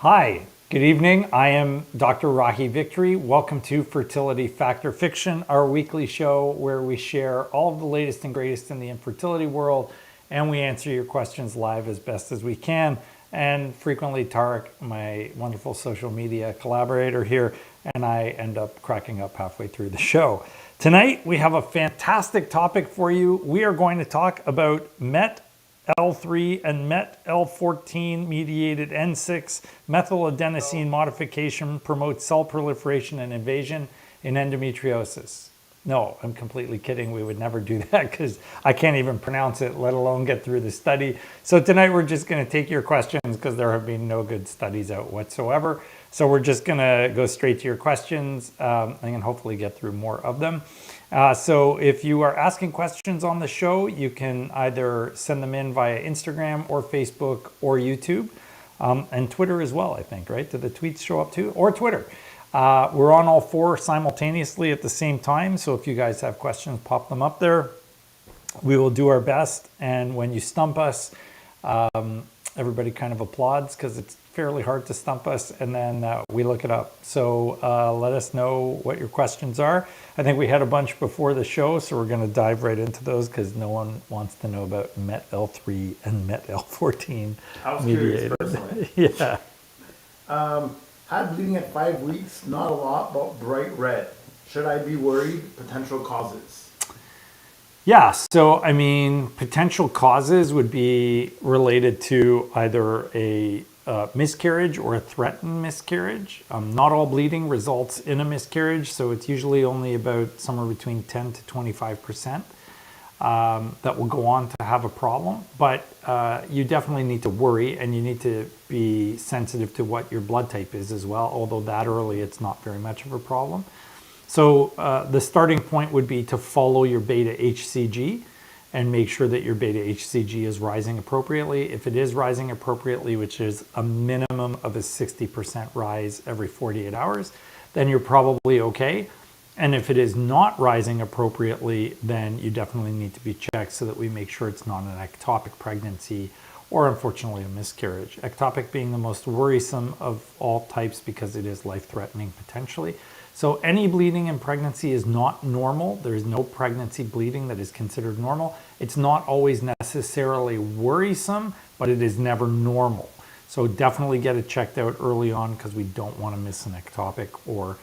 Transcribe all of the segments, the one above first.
Hi, good evening. I am Dr. Rahi Victory. Welcome to Fertility Fact or Fiction, our weekly show where we share all of the latest and greatest in the infertility world and we answer your questions live as best as we can. And frequently Tarek, my wonderful social media collaborator here, and I end up cracking up halfway through the show. Tonight we have a fantastic topic for you. We are going to talk about L3 and L14 mediated N6 methyladenosine modification promotes cell proliferation and invasion in endometriosis. No, I'm completely kidding. We would never do that because I can't even pronounce it, let alone get through the study. So tonight we're just going to take your questions because there have been no good studies out whatsoever. So we're just going to go straight to your questions and hopefully get through more of them. So if you are asking questions on the show, you can either send them in via Instagram or Facebook or YouTube and Twitter as well, I think, right? Do the tweets show up too? Or Twitter. We're on all four simultaneously at the same time. So if you guys have questions, pop them up there. We will do our best. And when you stump us, everybody kind of applauds because it's fairly hard to stump us, and then we look it up. So let us know what your questions are. I think we had a bunch before the show, so we're going to dive right into those because no one wants to know about MET-L3 and MET-L14. I was curious personally. Yeah. Had bleeding at 5 weeks, not a lot, but bright red. Should I be worried? Potential causes. Yeah, so I mean, potential causes would be related to either a miscarriage or a threatened miscarriage. Not all bleeding results in a miscarriage, so it's usually only about somewhere between 10 to 25% that will go on to have a problem. But you definitely need to worry, and you need to be sensitive to what your blood type is as well, although that early it's not very much of a problem. So the starting point would be to follow your beta HCG and make sure that your beta HCG is rising appropriately. If it is rising appropriately, which is a minimum of a 60% rise every 48 hours, then you're probably okay. And if it is not rising appropriately, then you definitely need to be checked so that we make sure it's not an ectopic pregnancy or unfortunately a miscarriage. Ectopic being the most worrisome of all types because it is life-threatening potentially. So any bleeding in pregnancy is not normal. There is no pregnancy bleeding that is considered normal. It's not always necessarily worrisome, but it is never normal. So definitely get it checked out early on because we don't want to miss an ectopic or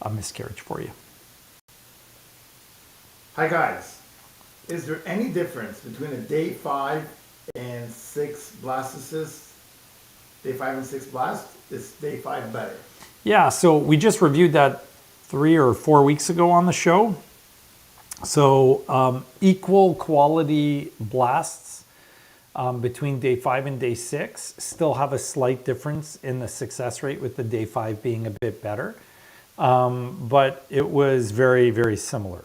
a miscarriage for you. Hi guys. Is there any difference between a day 5 and 6 blastocyst? Day 5 and 6 blast? Is day 5 better? Yeah, so we just reviewed that 3 or 4 weeks ago on the show. So equal quality blasts between day 5 and day 6 still have a slight difference in the success rate, with the day 5 being a bit better. But it was very, very similar.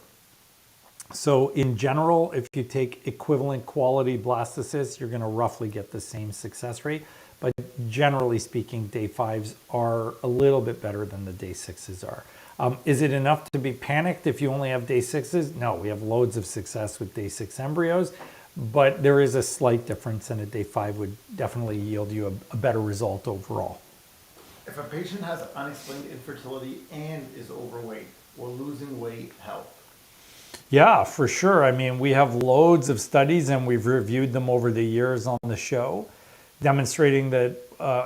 So in general, if you take equivalent quality blastocysts, you're going to roughly get the same success rate. But generally speaking, day 5s are a little bit better than the day 6s are. Is it enough to be panicked if you only have day 6s? No, we have loads of success with day 6 embryos, but there is a slight difference, and a day 5 would definitely yield you a better result overall. If a patient has unexplained infertility and is overweight, will losing weight help? Yeah, for sure. I mean, we have loads of studies, and we've reviewed them over the years on the show, demonstrating that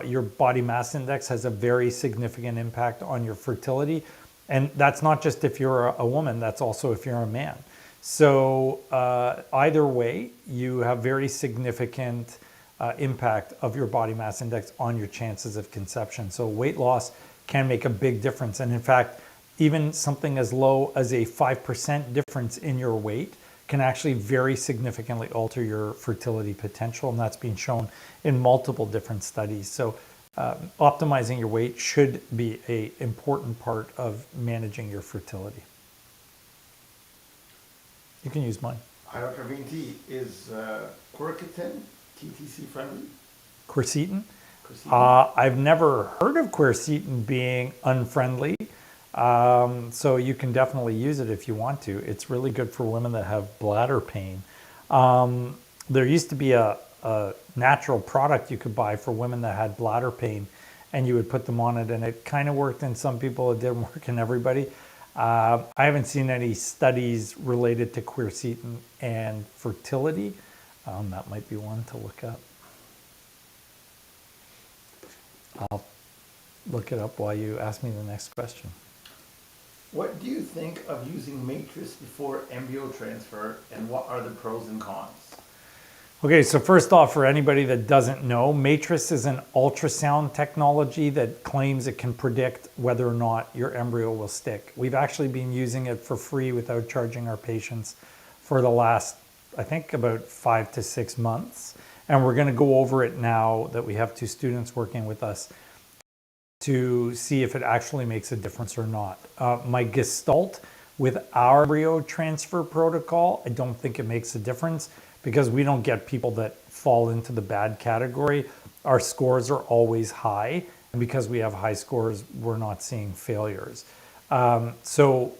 your body mass index has a very significant impact on your fertility. And that's not just if you're a woman, that's also if you're a man. So either way, you have very significant impact of your body mass index on your chances of conception. So weight loss can make a big difference. And in fact, even something as low as a 5% difference in your weight can actually very significantly alter your fertility potential. And that's been shown in multiple different studies. So optimizing your weight should be an important part of managing your fertility. You can use mine. Hi, Dr. Vinti. Is quercetin TTC friendly? Quercetin? Quercetin? I've never heard of quercetin being unfriendly. So you can definitely use it if you want to. It's really good for women that have bladder pain. There used to be a natural product you could buy for women that had bladder pain, and you would put them on it, and it kind of worked in some people. It didn't work in everybody. I haven't seen any studies related to quercetin and fertility. That might be one to look up. I'll look it up while you ask me the next question. What do you think of using matrix before embryo transfer, and what are the pros and cons? Okay, so first off, for anybody that doesn't know, matrix is an ultrasound technology that claims it can predict whether or not your embryo will stick. We've actually been using it for free without charging our patients for the last, I think, about 5 to 6 months. And we're going to go over it now that we have 2 students working with us to see if it actually makes a difference or not. My gestalt with our embryo transfer protocol, I don't think it makes a difference because we don't get people that fall into the bad category. Our scores are always high, and because we have high scores, we're not seeing failures. So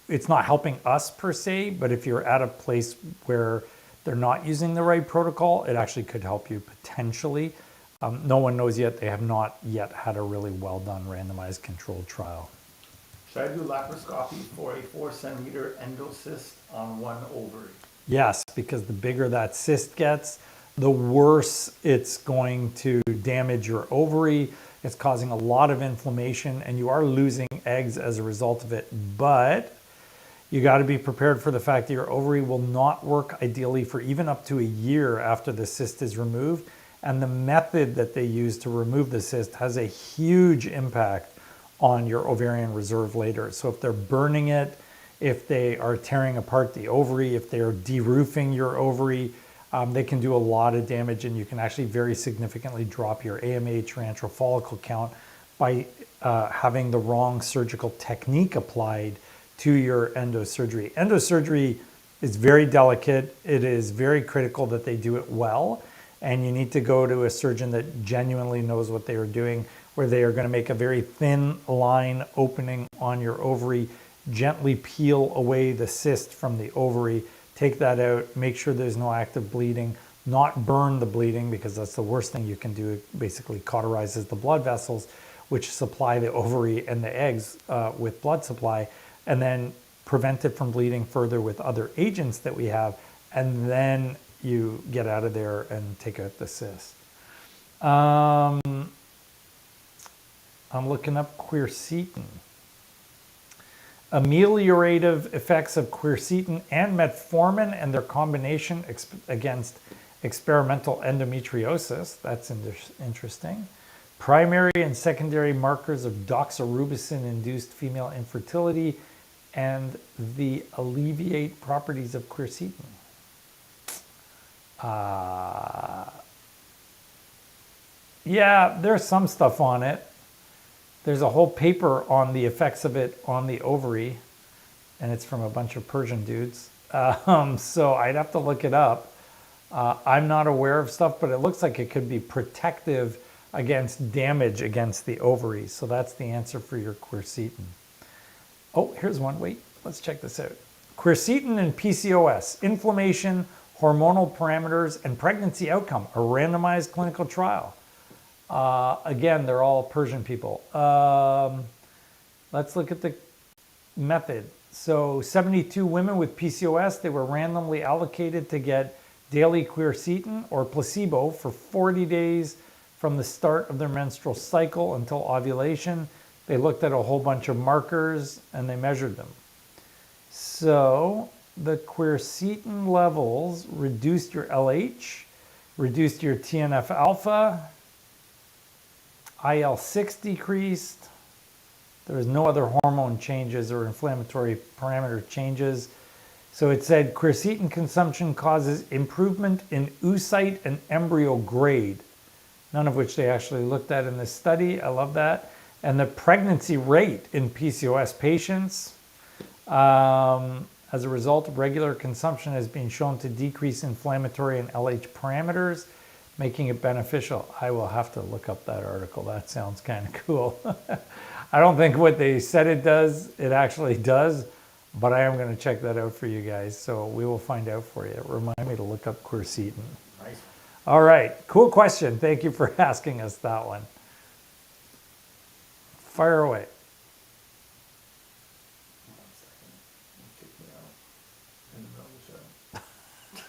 it's not helping us per se, but if you're at a place where they're not using the right protocol, it actually could help you potentially. No one knows yet. They have not yet had a really well done randomized controlled trial. Should I do laparoscopy for a 4-centimeter endocyst on one ovary? Yes, because the bigger that cyst gets, the worse it's going to damage your ovary. It's causing a lot of inflammation, and you are losing eggs as a result of it. But you got to be prepared for the fact that your ovary will not work ideally for even up to a year after the cyst is removed. And the method that they use to remove the cyst has a huge impact on your ovarian reserve later. So if they're burning it, if they are tearing apart the ovary, if they're de-roofing your ovary, they can do a lot of damage, and you can actually very significantly drop your AMH, your antral follicle count, by having the wrong surgical technique applied to your endosurgery. Endosurgery is very delicate. It is very critical that they do it well, and you need to go to a surgeon that genuinely knows what they are doing, where they are going to make a very thin line opening on your ovary, gently peel away the cyst from the ovary, take that out, make sure there's no active bleeding, not burn the bleeding, because that's the worst thing you can do. It basically cauterizes the blood vessels, which supply the ovary and the eggs with blood supply, and then prevent it from bleeding further with other agents that we have, and then you get out of there and take out the cyst. I'm looking up quercetin. Ameliorative effects of quercetin and metformin and their combination against experimental endometriosis. That's interesting. Primary and secondary markers of doxorubicin-induced female infertility and the alleviate properties of quercetin. Yeah, there's some stuff on it. There's a whole paper on the effects of it on the ovary, and it's from a bunch of Persian dudes. So I'd have to look it up. I'm not aware of stuff, but it looks like it could be protective against damage against the ovaries. So that's the answer for your quercetin. Oh, here's one. Wait, let's check this out. Quercetin and PCOS, inflammation, hormonal parameters, and pregnancy outcome, a randomized clinical trial. Again, they're all Persian people. Let's look at the method. So 72 women with PCOS, they were randomly allocated to get daily quercetin or placebo for 40 days from the start of their menstrual cycle until ovulation. They looked at a whole bunch of markers and they measured them. So the quercetin levels reduced your LH, reduced your TNF alpha, IL-6 decreased. There was no other hormone changes or inflammatory parameter changes. So it said quercetin consumption causes improvement in oocyte and embryo grade, none of which they actually looked at in this study. I love that. And the pregnancy rate in PCOS patients, as a result of regular consumption, has been shown to decrease inflammatory and LH parameters, making it beneficial. I will have to look up that article. That sounds kind of cool. I don't think what they said it does, it actually does, but I am going to check that out for you guys. So we will find out for you. Remind me to look up quercetin. Nice. All right, cool question. Thank you for asking us that one. Fire away. One second. Don't kick me out in the middle of the show.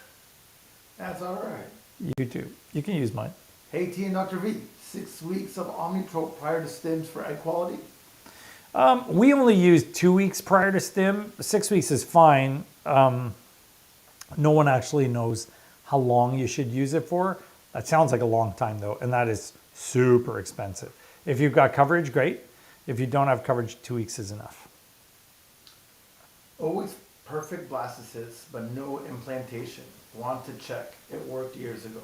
That's all right. You too. You can use mine. Hey T and Dr. V, 6 weeks of Omnitrope prior to stims for egg quality. We only use 2 weeks prior to stim. 6 weeks is fine. No one actually knows how long you should use it for. That sounds like a long time though, and that is super expensive. If you've got coverage, great. If you don't have coverage, 2 weeks is enough. Always perfect blastocysts, but no implantation. Want to check. It worked years ago.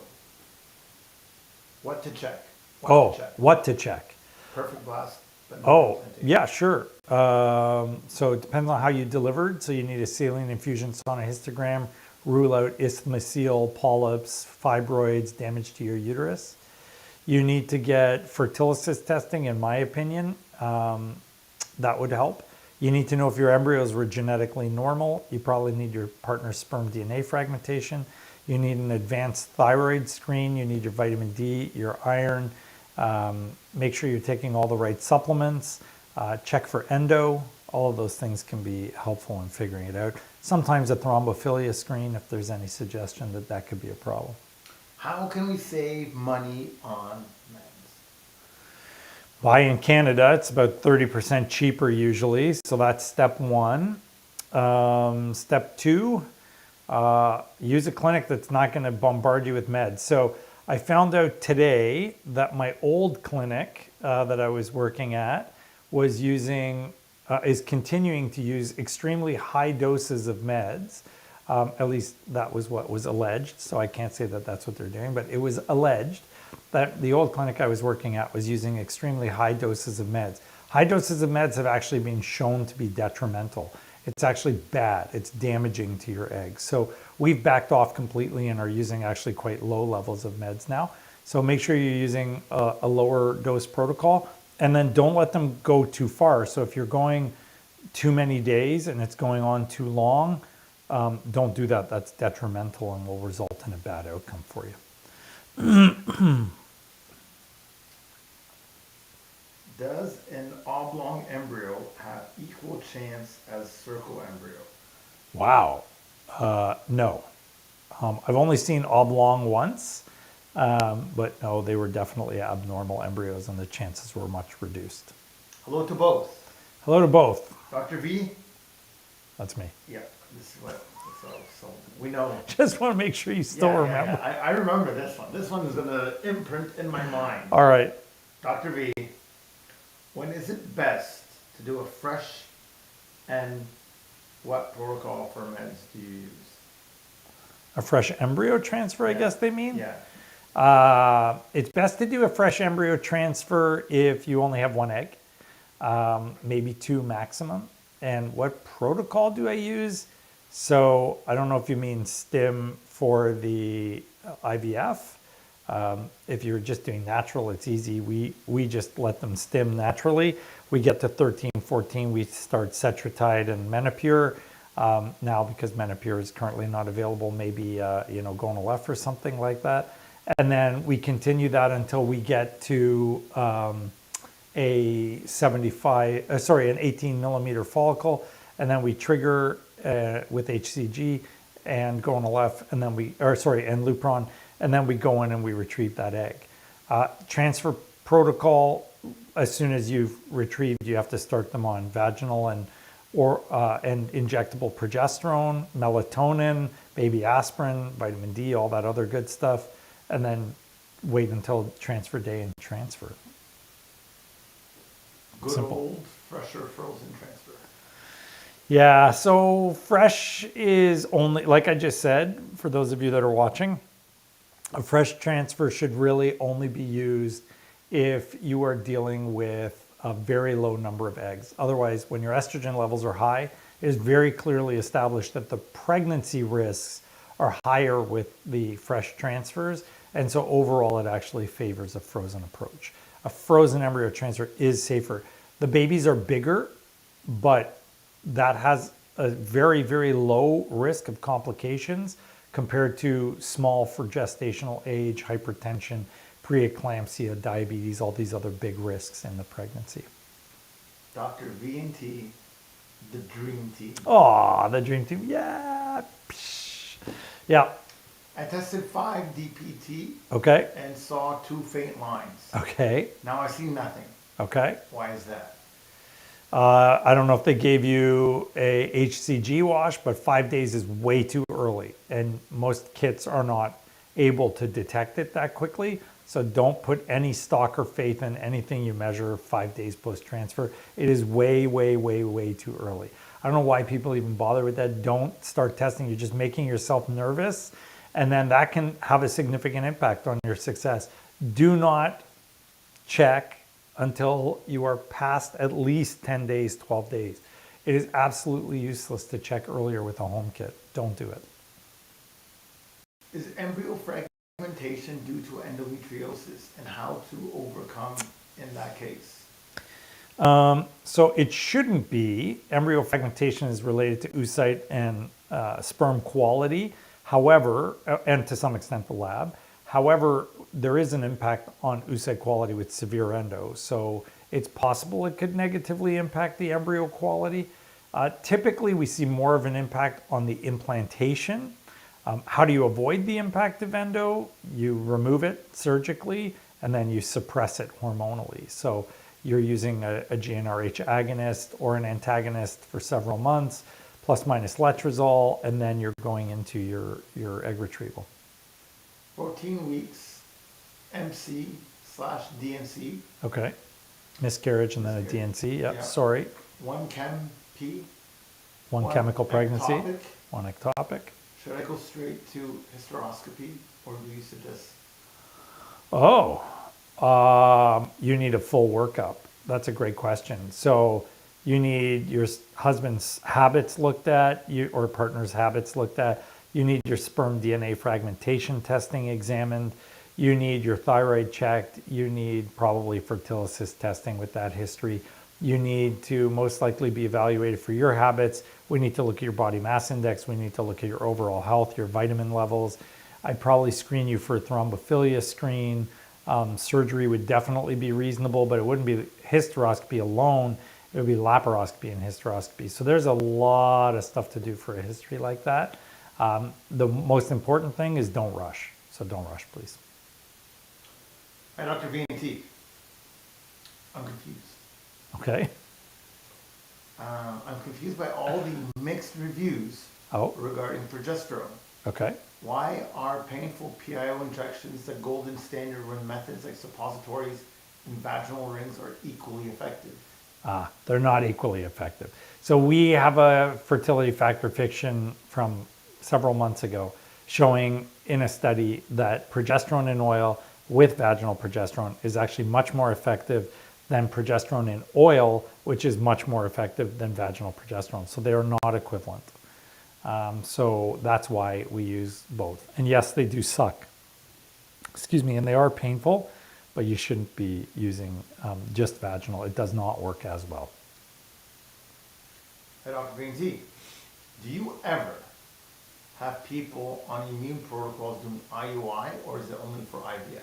What to check? What to check? Perfect blast, but no Oh, implantation. yeah, sure. So it depends on how you delivered. So you need a saline infusion sonohistogram, rule out isthmoseal polyps, fibroids, damage to your uterus. You need to get fertility testing, in my opinion. That would help. You need to know if your embryos were genetically normal. You probably need your partner's sperm DNA fragmentation. You need an advanced thyroid screen. You need your vitamin D, your iron. Make sure you're taking all the right supplements. Check for endo. All of those things can be helpful in figuring it out. Sometimes a thrombophilia screen, if there's any suggestion that that could be a problem. How can we save money on meds? Buy in Canada, it's about 30% cheaper usually. So that's step one. Step two, use a clinic that's not going to bombard you with meds. So I found out today that my old clinic that I was working at was is continuing to use extremely high doses of meds. At least that was what was alleged. So I can't say that that's what they're doing, but it was alleged that the old clinic I was working at was using extremely high doses of meds. High doses of meds have actually been shown to be detrimental. It's actually bad. It's damaging to your eggs. So we've backed off completely and are using actually quite low levels of meds now. So make sure you're using a lower dose protocol, and then don't let them go too far. So if you're going too many days and it's going on too long, don't do that. That's detrimental and will result in a bad outcome for you. Does an oblong embryo have equal chance as circle embryo? Wow. No. I've only seen oblong once, but no, they were definitely abnormal embryos and the chances were much reduced. Hello to both. Hello to both. Dr. V? That's me. Yeah, this is what, so we know. Just want to make sure you still remember. Yeah. I remember this one. This one is going to imprint in my mind. All right. Dr. V, when is it best to do a fresh, and what protocol for meds do you use? A fresh embryo transfer, I Yeah. guess they mean? Yeah. It's best to do a fresh embryo transfer if you only have one egg, maybe two maximum. And what protocol do I use? So I don't know if you mean stim for the IVF. If you're just doing natural, it's easy. We just let them stim naturally. We get to 13, 14, we start Cetrotide and Menopur. Now, because Menopur is currently not available, maybe Gonal-F or something like that. And then we continue that until we get to an 18 millimeter follicle, and then we trigger with HCG and Gonal-F, and then and Lupron, and then we go in and we retrieve that egg. Transfer protocol: as soon as you've retrieved, you have to start them on vaginal and injectable progesterone, melatonin, baby aspirin, vitamin D, all that other good stuff, and then wait until transfer day and transfer. Good Simple. old fresh or frozen transfer. Yeah, so fresh is only, like I just said, for those of you that are watching, a fresh transfer should really only be used if you are dealing with a very low number of eggs. Otherwise, when your estrogen levels are high, it is very clearly established that the pregnancy risks are higher with the fresh transfers. And so overall, it actually favors a frozen approach. A frozen embryo transfer is safer. The babies are bigger, but that has a very, very low risk of complications compared to small for gestational age, hypertension, preeclampsia, diabetes, all these other big risks in the pregnancy. Dr. V&T, the dream team. Oh, the dream team. Yeah. Psh. Yeah. I tested 5 DPT Okay. and saw 2 faint lines. Okay. Now I see nothing. Okay. Why is that? I don't know if they gave you a HCG wash, but 5 days is way too early. And most kits are not able to detect it that quickly. So don't put any stock or faith in anything you measure 5 days post-transfer. It is way, way, way, way too early. I don't know why people even bother with that. Don't start testing. You're just making yourself nervous. And then that can have a significant impact on your success. Do not check until you are past at least 10 days, 12 days. It is absolutely useless to check earlier with a home kit. Don't do it. Is embryo fragmentation due to endometriosis, and how to overcome in that case? So it shouldn't be. Embryo fragmentation is related to oocyte and sperm quality. However, and to some extent the lab. However, there is an impact on oocyte quality with severe endo. So it's possible it could negatively impact the embryo quality. Typically, we see more of an impact on the implantation. How do you avoid the impact of endo? You remove it surgically, and then you suppress it hormonally. So you're using a GnRH agonist or an antagonist for several months, plus minus letrozole, and then you're going into your egg retrieval. 14 weeks, MC/DNC. Okay. Miscarriage and then a DNC. Yep. Yeah. Sorry. 1 chem P. One chemical pregnancy. Ectopic. One ectopic. Should I go straight to hysteroscopy, or do you suggest? Oh, you need a full workup. That's a great question. So you need your husband's habits looked at, or partner's habits looked at. You need your sperm DNA fragmentation testing examined. You need your thyroid checked. You need probably Fertility testing with that history. You need to most likely be evaluated for your habits. We need to look at your body mass index. We need to look at your overall health, your vitamin levels. I'd probably screen you for a thrombophilia screen. Surgery would definitely be reasonable, but it wouldn't be hysteroscopy alone. It would be laparoscopy and hysteroscopy. So there's a lot of stuff to do for a history like that. The most important thing is don't rush. So don't rush, please. Hi, Dr. V&T. I'm confused. Okay. I'm confused by all the mixed reviews regarding progesterone. Okay. Why are painful PIO injections the golden standard when methods like suppositories and vaginal rings are equally effective? They're not equally effective. So we have a fertility factor fiction from several months ago showing in a study that progesterone in oil with vaginal progesterone is actually much more effective than progesterone in oil, which is much more effective than vaginal progesterone. So they are not equivalent. So that's why we use both. And yes, they do suck. Excuse me, and they are painful, but you shouldn't be using just vaginal. It does not work as well. Hey, Dr. V&T, do you ever have people on immune protocols doing IUI, or is it only for IVF?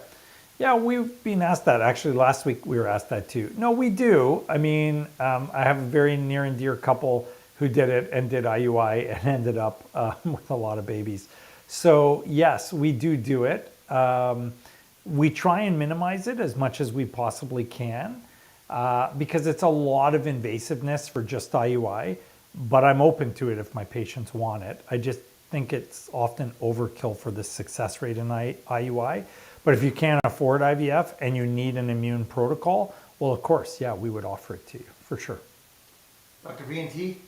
Yeah, we've been asked that. Actually, last week we were asked that too. No, we do. I mean, I have a very near and dear couple who did it and did IUI and ended up with a lot of babies. So yes, we do it. We try and minimize it as much as we possibly can because it's a lot of invasiveness for just IUI, but I'm open to it if my patients want it. I just think it's often overkill for the success rate in IUI. But if you can't afford IVF and you need an immune protocol, well, of course, yeah, we would offer it to you for sure. Dr. V&T,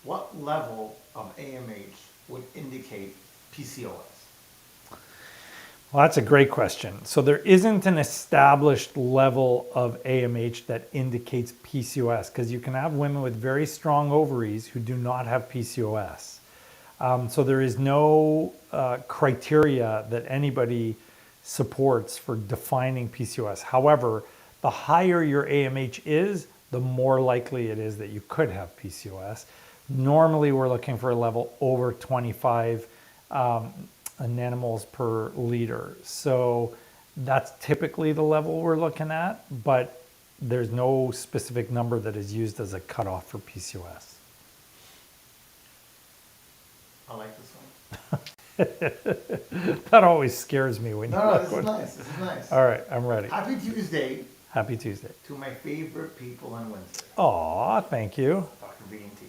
what level of AMH would indicate PCOS? Well, that's a great question. So there isn't an established level of AMH that indicates PCOS because you can have women with very strong ovaries who do not have PCOS. So there is no criteria that anybody supports for defining PCOS. However, the higher your AMH is, the more likely it is that you could have PCOS. Normally, we're looking for a level over 25 nanomoles per liter. So that's typically the level we're looking at, but there's no specific number that is used as a cutoff for PCOS. I like this one. That always scares me when you No, look this is nice. This is nice. All right, I'm ready. Happy Tuesday Happy Tuesday. to my favorite people on Wednesday. Aw, thank you. Dr. B and T.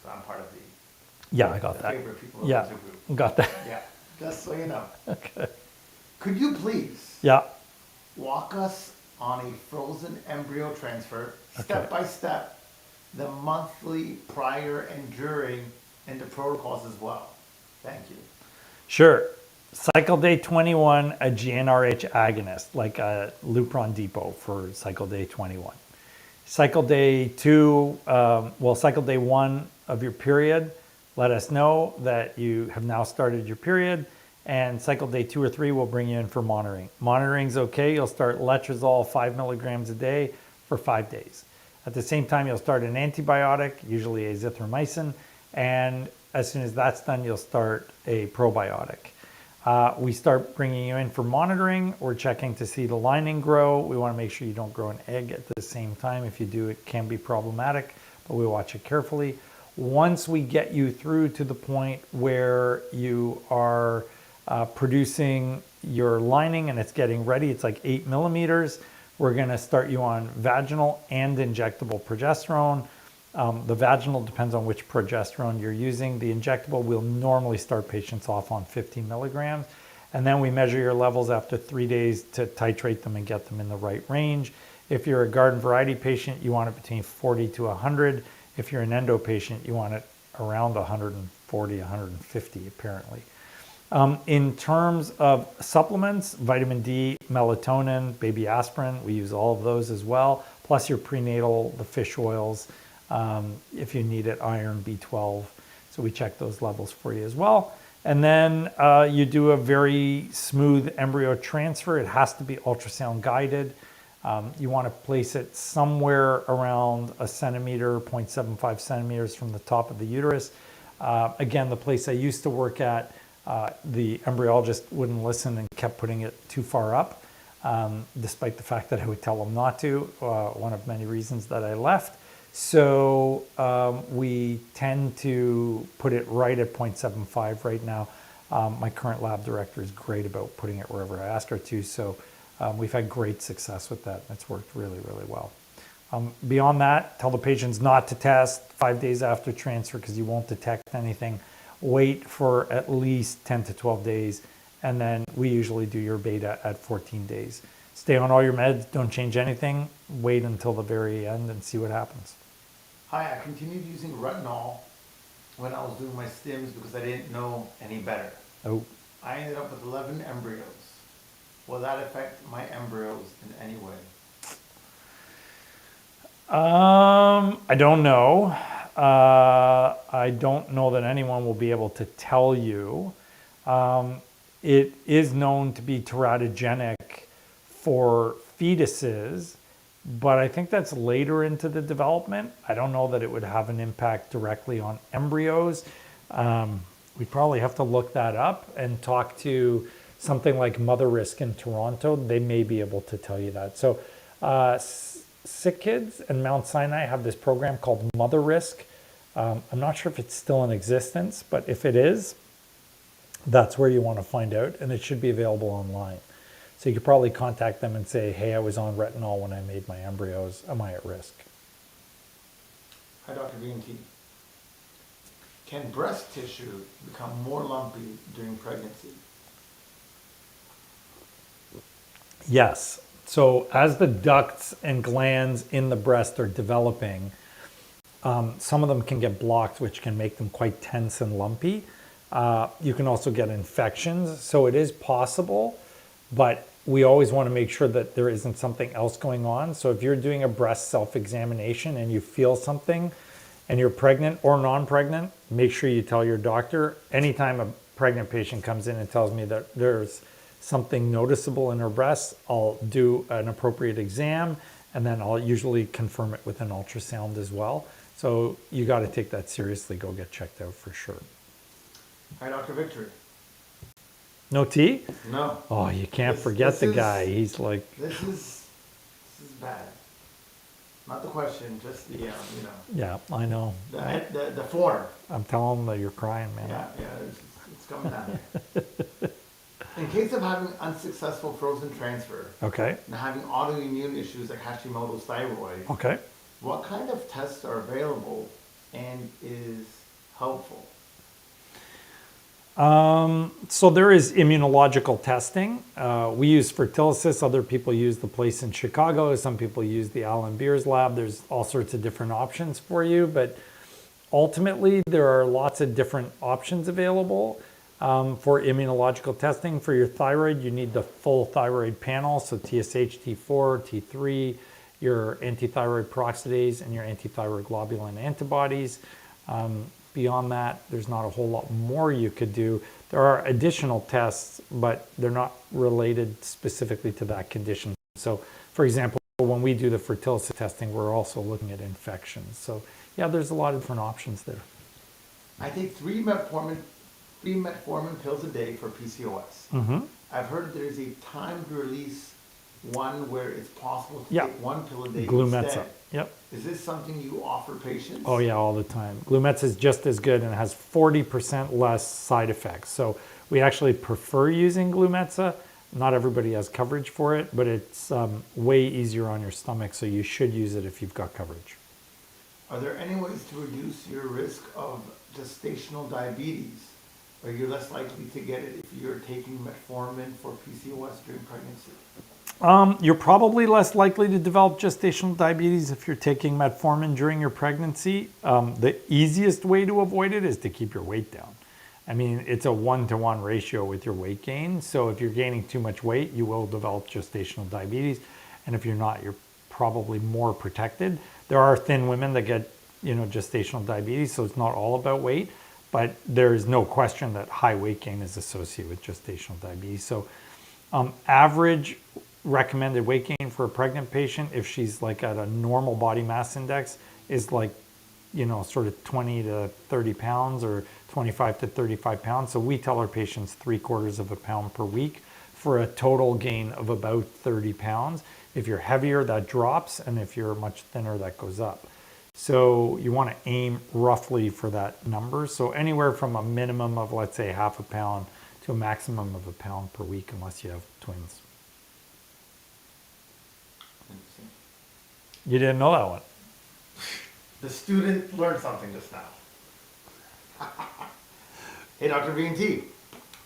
So I'm part of the Yeah, I got that. favorite people of Yeah, the group. got that. Yeah, just so you know. Okay. Could you please Yeah. walk us on a frozen embryo transfer, Okay. step by step, the monthly, prior, and during, and the protocols as well? Thank you. Sure. Cycle day 21, a GnRH agonist, like a Lupron depot for cycle day 21. Cycle day 2, cycle day 1 of your period, let us know that you have now started your period. And cycle day 2 or 3 will bring you in for monitoring. Monitoring's okay. You'll start letrozole 5 milligrams a day for 5 days. At the same time, you'll start an antibiotic, usually azithromycin, and as soon as that's done, you'll start a probiotic. We start bringing you in for monitoring. We're checking to see the lining grow. We want to make sure you don't grow an egg at the same time. If you do, it can be problematic, but we watch it carefully. Once we get you through to the point where you are producing your lining and it's getting ready, it's like 8 millimeters, we're going to start you on vaginal and injectable progesterone. The vaginal depends on which progesterone you're using. The injectable, we'll normally start patients off on 50 milligrams. And then we measure your levels after 3 days to titrate them and get them in the right range. If you're a garden variety patient, you want it between 40 to 100. If you're an endo patient, you want it around 140, 150 apparently. In terms of supplements, vitamin D, melatonin, baby aspirin, we use all of those as well, plus your prenatal, the fish oils, if you need it, iron, B12. So we check those levels for you as well. And then you do a very smooth embryo transfer. It has to be ultrasound guided. You want to place it somewhere around a centimeter, 0.75 centimeters from the top of the uterus. Again, the place I used to work at, the embryologist wouldn't listen and kept putting it too far up, despite the fact that I would tell them not to, one of many reasons that I left. So we tend to put it right at 0.75 right now. My current lab director is great about putting it wherever I ask her to, so we've had great success with that. It's worked really, really well. Beyond that, tell the patients not to test 5 days after transfer because you won't detect anything. Wait for at least 10 to 12 days, and then we usually do your beta at 14 days. Stay on all your meds, don't change anything, wait until the very end and see what happens. Hi, I continued using retinol when I was doing my stims because I didn't know any better. Oh, I ended up with 11 embryos. Will that affect my embryos in any way? I don't know. I don't know that anyone will be able to tell you. It is known to be teratogenic for fetuses, but I think that's later into the development. I don't know that it would have an impact directly on embryos. We probably have to look that up and talk to something like Mother Risk in Toronto. They may be able to tell you that. So Sick Kids and Mount Sinai have this program called Mother Risk. I'm not sure if it's still in existence, but if it is, that's where you want to find out, and it should be available online. So you could probably contact them and say, hey, I was on retinol when I made my embryos. Am I at risk? Hi, Dr. B&T. Can breast tissue become more lumpy during pregnancy? Yes. So as the ducts and glands in the breast are developing, some of them can get blocked, which can make them quite tense and lumpy. You can also get infections. So it is possible, but we always want to make sure that there isn't something else going on. So if you're doing a breast self-examination and you feel something and you're pregnant or non-pregnant, make sure you tell your doctor. Anytime a pregnant patient comes in and tells me that there's something noticeable in her breasts, I'll do an appropriate exam, and then I'll usually confirm it with an ultrasound as well. So you got to take that seriously. Go get checked out for sure. Hi, Dr. Victory. No tea? No. Oh, you can't forget the guy. He's like, This is this is bad. Not the question, just the, Yeah, I know. the form. I'm telling them that you're crying, man. Yeah, it's coming down. In case of having unsuccessful frozen transfer Okay. and having autoimmune issues like Hashimoto's thyroid, Okay. what kind of tests are available and is helpful? So there is immunological testing. We use Fertility. Other people use the place in Chicago. Some people use the Alan Beers lab. There's all sorts of different options for you, but ultimately there are lots of different options available for immunological testing. For your thyroid, you need the full thyroid panel, so TSH, T4, T3, your antithyroid peroxidase, and your antithyroid globulin antibodies. Beyond that, there's not a whole lot more you could do. There are additional tests, but they're not related specifically to that condition. So, for example, when we do the fertility testing, we're also looking at infections. So, yeah, there's a lot of different options there. I take three metformin pills a day for PCOS. Mm-hmm. I've heard there's a timed release one where it's possible to Yeah. take one pill a day Glumetza. instead. Yep. Is this something you offer patients? Oh yeah, all the time. Glumetza is just as good and has 40% less side effects. So we actually prefer using Glumetza. Not everybody has coverage for it, but it's way easier on your stomach, so you should use it if you've got coverage. Are there any ways to reduce your risk of gestational diabetes? Are you less likely to get it if you're taking metformin for PCOS during pregnancy? You're probably less likely to develop gestational diabetes if you're taking metformin during your pregnancy. The easiest way to avoid it is to keep your weight down. I mean, it's a 1-to-1 ratio with your weight gain. So if you're gaining too much weight, you will develop gestational diabetes. And if you're not, you're probably more protected. There are thin women that get, gestational diabetes, so it's not all about weight. But there is no question that high weight gain is associated with gestational diabetes. So average recommended weight gain for a pregnant patient, if she's like at a normal body mass index, is like, sort of 20 to 30 pounds or 25 to 35 pounds. So we tell our patients 3/4 of a pound per week for a total gain of about 30 pounds. If you're heavier, that drops. And if you're much thinner, that goes up. So you want to aim roughly for that number. So anywhere from a minimum of, let's say, half a pound to a maximum of a pound per week, unless you have twins. You didn't know that one? The student learned something just now. Hey, Dr. V&T,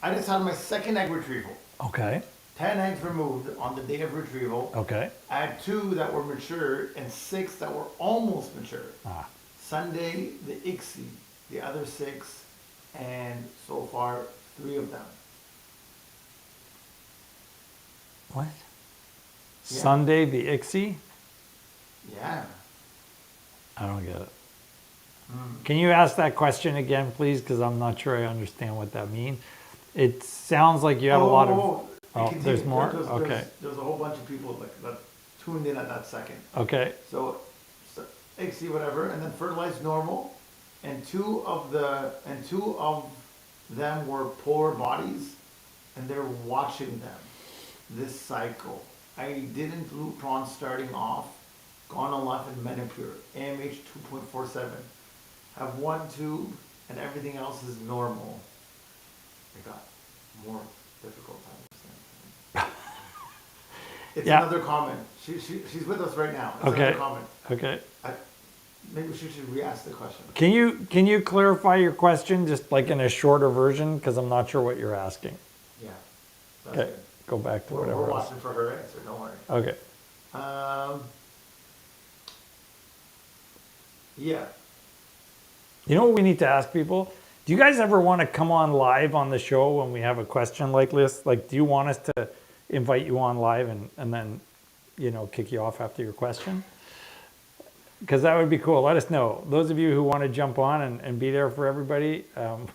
I just had my second egg retrieval. Okay. 10 eggs removed on the day of retrieval. Okay. I had 2 that were mature and 6 that were almost mature. Sunday, the ICSI, the other 6, and so far 3 of them. What? Yeah. Sunday, the ICSI? Yeah. I don't get it. Can you ask that question again, please? Because I'm not sure I understand what that means. It sounds like you have a lot of... Oh, there's more? Okay. There's a whole bunch of people that tuned in at that second. Okay. So ICSI, whatever, and then fertilized normal, and two of them were polar bodies, and they're watching them this cycle. I didn't Lupron starting off, gone on life in Menopur, AMH 2.47, have 1 tube, and everything else is normal. I got more difficult time. It's another comment. She's with us right now. It's another comment. Okay. Maybe she should re-ask the question. Can you clarify your question just like in a shorter version? Because I'm not sure what you're asking. Yeah. Okay. Good. Go back to whatever. We're watching for her answer. Don't worry. Okay. Yeah. You know what we need to ask people? Do you guys ever want to come on live on the show when we have a question like this? Like, do you want us to invite you on live and then, kick you off after your question? Because that would be cool. Let us know. Those of you who want to jump on and be there for everybody,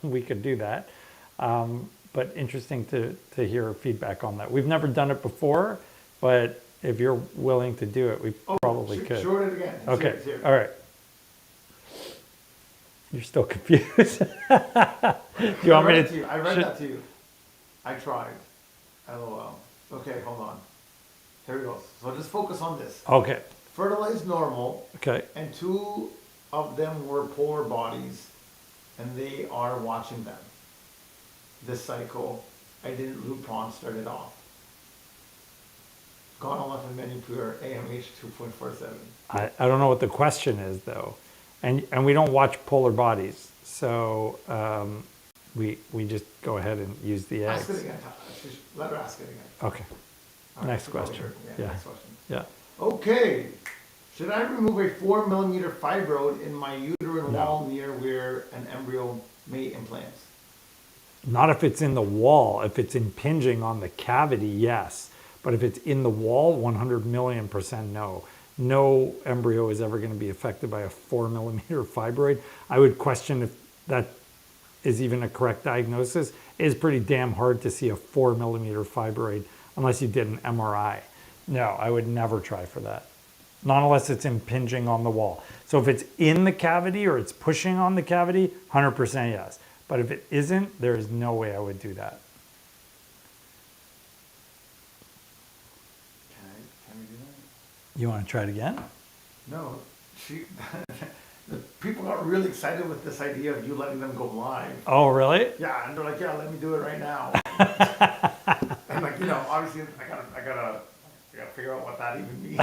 we could do that. But interesting to hear feedback on that. We've never done it before, but if you're willing to do it, we probably could. Short it again. Okay. All right. You're still confused. Do you want me to? I read that to you. I tried. LOL. Okay, hold on. Here we go. So just focus on this. Okay. Fertilized normal, Okay. and 2 of them were polar bodies, and they are watching them. This cycle, I didn't Lupron started off. Gone left and manipure, AMH 2.47. I don't know what the question is though, and we don't watch polar bodies, so we just go ahead and use the eggs. Ask it again. Let her ask it again. Okay. All right, Next so go question. here. Yeah. Next question. Yeah. Okay. Should I remove a 4 millimeter fibroid in my uterine No. wall near where an embryo may implant? Not if it's in the wall. If it's impinging on the cavity, yes. But if it's in the wall, 100,000,000% no. No embryo is ever going to be affected by a 4 millimeter fibroid. I would question if that is even a correct diagnosis. It is pretty damn hard to see a 4 millimeter fibroid unless you did an MRI. No, I would never try for that. Not unless it's impinging on the wall. So if it's in the cavity or it's pushing on the cavity, 100% yes. But if it isn't, there is no way I would do that. Can we do that? You want to try it again? No. The people got really excited with this idea of you letting them go live. Oh, really? Yeah, and they're like, yeah, let me do it right now. And like, obviously I gotta figure out what that even means.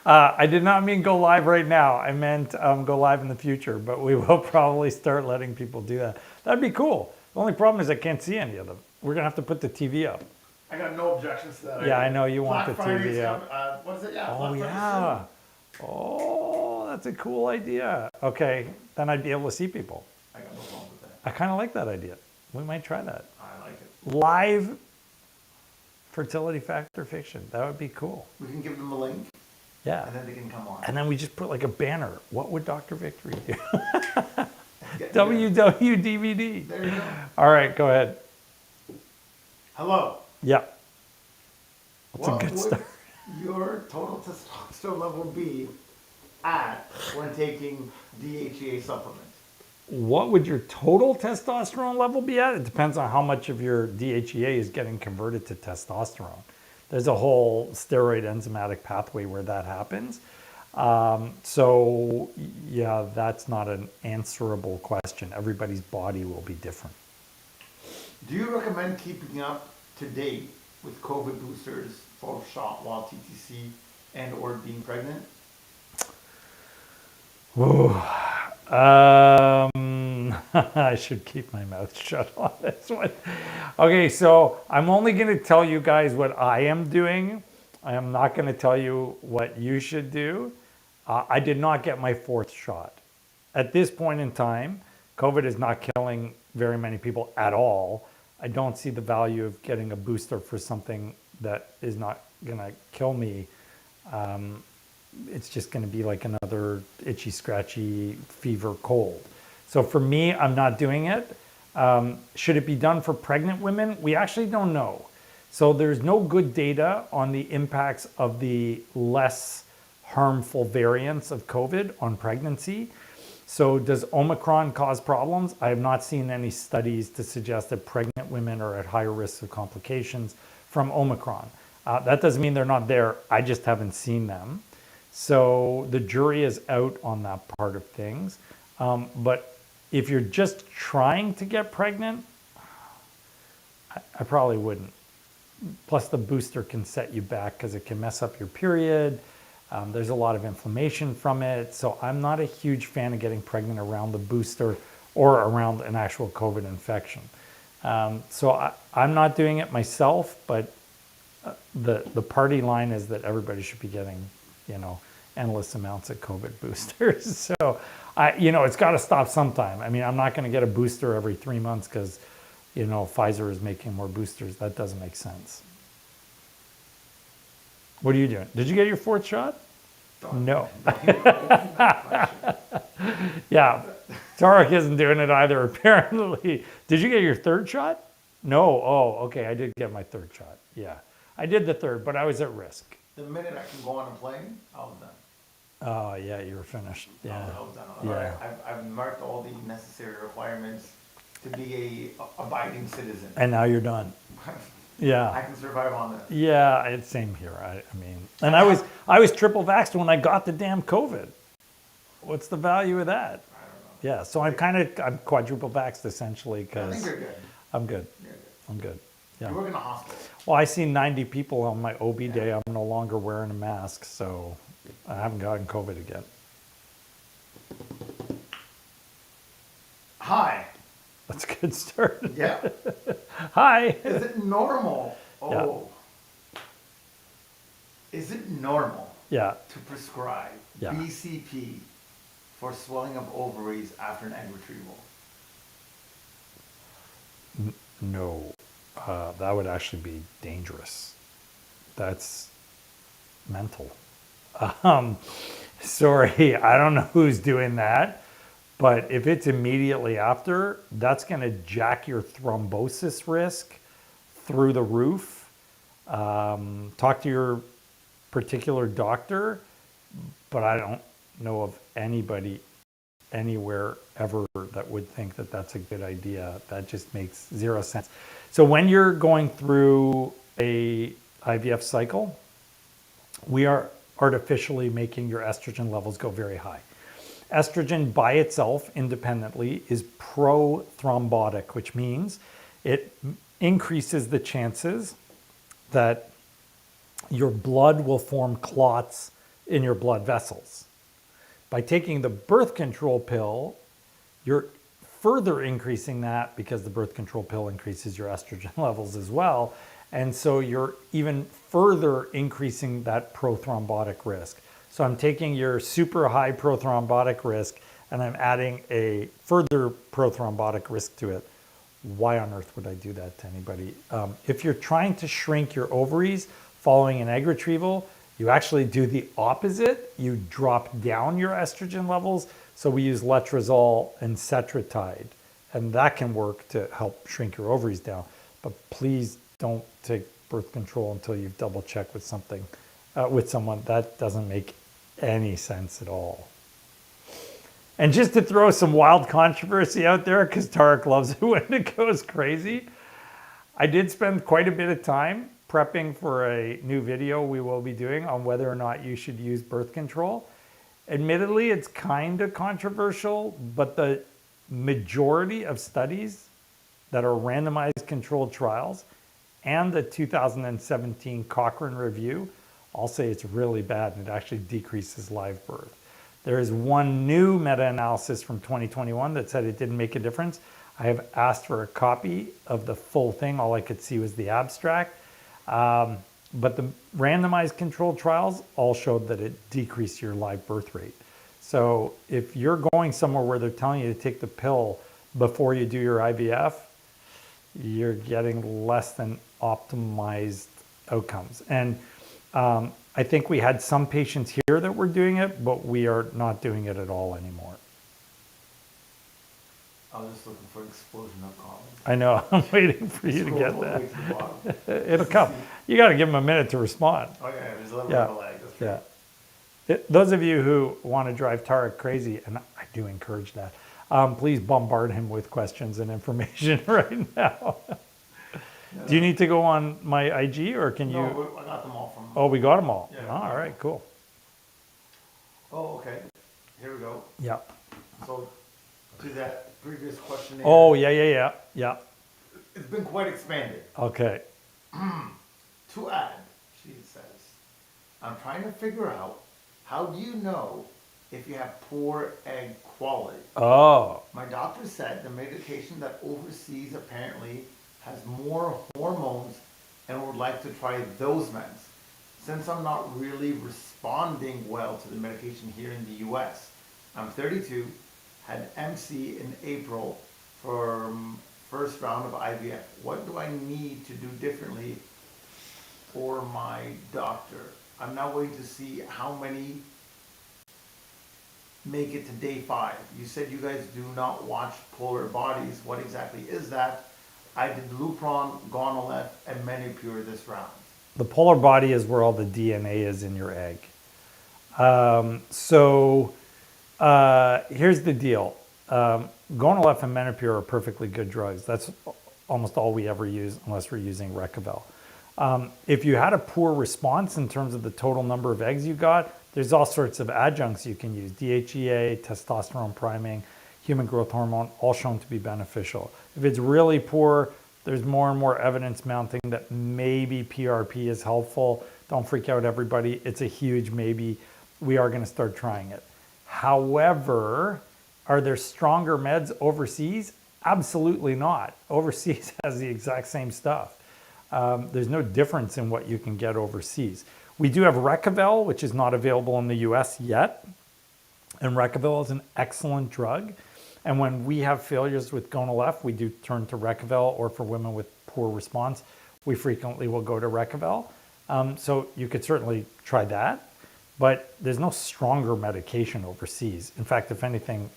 I did not mean go live right now. I meant go live in the future, but we will probably start letting people do that. That'd be cool. The only problem is I can't see any of them. We're going to have to put the TV up. I got no objections to that. Yeah, I know you want Black the Friday's TV up. what is it? Yeah. Oh, Black Friday's yeah. Oh, that's a cool idea. Okay, then I'd be able to see people. soon. I got no problem with that. I kind of like that idea. We might try that. I like it. Live fertility factor fiction. That would be cool. We can give them a link, Yeah. and then they can come on. And then we just put like a banner. What would Dr. Victory do? Get- WWDVD. There you go. All right, go ahead. Hello. Yeah. That's What a good would start. your total testosterone level be at when taking DHEA supplement? What would your total testosterone level be at? It depends on how much of your DHEA is getting converted to testosterone. There's a whole steroid enzymatic pathway where that happens. So yeah, that's not an answerable question. Everybody's body will be different. Do you recommend keeping up to date with COVID boosters, full shot while TTC and or being pregnant? I should keep my mouth shut on this one. Okay, so I'm only going to tell you guys what I am doing. I am not going to tell you what you should do. I did not get my 4th shot. At this point in time, COVID is not killing very many people at all. I don't see the value of getting a booster for something that is not going to kill me. It's just going to be like another itchy, scratchy fever cold. So for me, I'm not doing it. Should it be done for pregnant women? We actually don't know. So there's no good data on the impacts of the less harmful variants of COVID on pregnancy. So does Omicron cause problems? I have not seen any studies to suggest that pregnant women are at higher risk of complications from Omicron. That doesn't mean they're not there. I just haven't seen them. So the jury is out on that part of things. But if you're just trying to get pregnant, I probably wouldn't. Plus the booster can set you back because it can mess up your period. There's a lot of inflammation from it. So I'm not a huge fan of getting pregnant around the booster or around an actual COVID infection. So I'm not doing it myself, but the party line is that everybody should be getting, endless amounts of COVID boosters. So, it's got to stop sometime. I mean, I'm not going to get a booster every 3 months because, Pfizer is making more boosters. That doesn't make sense. What are you doing? Did you get your 4th shot? No. Yeah, Tarek isn't doing it either, apparently. Did you get your 3rd shot? No. Oh, okay. I did get my 3rd shot. Yeah, I did the 3rd, but I was at risk. The minute I can go on a plane, I was done. Oh, yeah, you were finished. Yeah. I was done. Yeah. I've marked all the necessary requirements to be a abiding citizen. And now you're done. Yeah. I can survive on this. Yeah, it's same here. I mean, and I was triple vaxxed when I got the damn COVID. What's the value of that? I don't know. Yeah, so I'm quadruple vaxxed essentially I because think you're good. I'm good. You're good. I'm good. Yeah. You work in a hospital. Well, I see 90 people on my OB day. I'm no longer wearing a mask, so I haven't gotten COVID again. Hi. That's a good start. Yeah. Hi. Is it normal? Oh. Is it normal Yeah. to prescribe Yeah. BCP for swelling of ovaries after an egg retrieval? No, that would actually be dangerous. That's mental. Sorry, I don't know who's doing that, but if it's immediately after, that's going to jack your thrombosis risk through the roof. Talk to your particular doctor, but I don't know of anybody anywhere ever that would think that that's a good idea. That just makes zero sense. So when you're going through a IVF cycle, we are artificially making your estrogen levels go very high. Estrogen by itself independently is prothrombotic, which means it increases the chances that your blood will form clots in your blood vessels. By taking the birth control pill, you're further increasing that because the birth control pill increases your estrogen levels as well. And so you're even further increasing that prothrombotic risk. So I'm taking your super high prothrombotic risk and I'm adding a further prothrombotic risk to it. Why on earth would I do that to anybody? If you're trying to shrink your ovaries following an egg retrieval, you actually do the opposite. You drop down your estrogen levels. So we use letrozole and cetratide, and that can work to help shrink your ovaries down. But please don't take birth control until you've double checked with someone. That doesn't make any sense at all. And just to throw some wild controversy out there, because Tarek loves it when it goes crazy, I did spend quite a bit of time prepping for a new video we will be doing on whether or not you should use birth control. Admittedly, it's kind of controversial, but the majority of studies that are randomized controlled trials and the 2017 Cochrane review all say it's really bad and it actually decreases live birth. There is one new meta-analysis from 2021 that said it didn't make a difference. I have asked for a copy of the full thing. All I could see was the abstract. But the randomized controlled trials all showed that it decreased your live birth rate. So if you're going somewhere where they're telling you to take the pill before you do your IVF, you're getting less than optimized outcomes. And I think we had some patients here that were doing it, but we are not doing it at all anymore. I was just looking for an explosion of comments. I know, I'm waiting for you to get that. It'll come. You got to give them a minute to respond. Oh yeah, there's a little bit of a lag. That's right. Yeah. Those of you who want to drive Tarek crazy, and I do encourage that, please bombard him with questions and information right now. Yeah. Do you need to go on my IG or can you? No, I got them all from. Oh, we got them all. Yeah. All right, cool. Oh, okay. Here we go. Yeah. So, to that previous questionnaire. Oh, yeah. It's been quite expanded. Okay. To add, she says, I'm trying to figure out how do you know if you have poor egg quality? Oh. My doctor said the medication that overseas apparently has more hormones and would like to try those meds. Since I'm not really responding well to the medication here in the US, I'm 32, had MC in April for first round of IVF. What do I need to do differently for my doctor? I'm now waiting to see how many make it to day 5. You said you guys do not watch polar bodies. What exactly is that? I did Lupron, Gonalef, and Menopur this round. The polar body is where all the DNA is in your egg. Here's the deal. Gonalef and Menopur are perfectly good drugs. That's almost all we ever use unless we're using Recurrent. If you had a poor response in terms of the total number of eggs you got, there's all sorts of adjuncts you can use. DHEA, testosterone priming, human growth hormone, all shown to be beneficial. If it's really poor, there's more and more evidence mounting that maybe PRP is helpful. Don't freak out, everybody. It's a huge maybe. We are going to start trying it. However, are there stronger meds overseas? Absolutely not. Overseas has the exact same stuff. There's no difference in what you can get overseas. We do have Recurrent, which is not available in the US yet. And Recurrent is an excellent drug. And when we have failures with gonal F, we do turn to Recurrent, or for women with poor response, we frequently will go to Recurrent. So you could certainly try that, but there's no stronger medication overseas. In fact, if anything,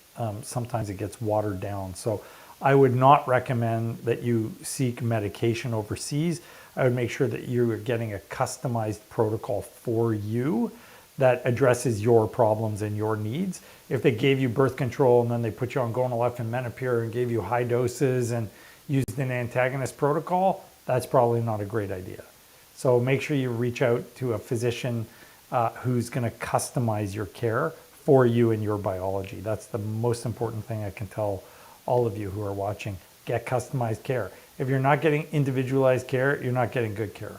sometimes it gets watered down. So I would not recommend that you seek medication overseas. I would make sure that you are getting a customized protocol for you that addresses your problems and your needs. If they gave you birth control and then they put you on gonal F and Menopur and gave you high doses and used an antagonist protocol, that's probably not a great idea. So make sure you reach out to a physician who's going to customize your care for you and your biology. That's the most important thing I can tell all of you who are watching. Get customized care. If you're not getting individualized care, you're not getting good care.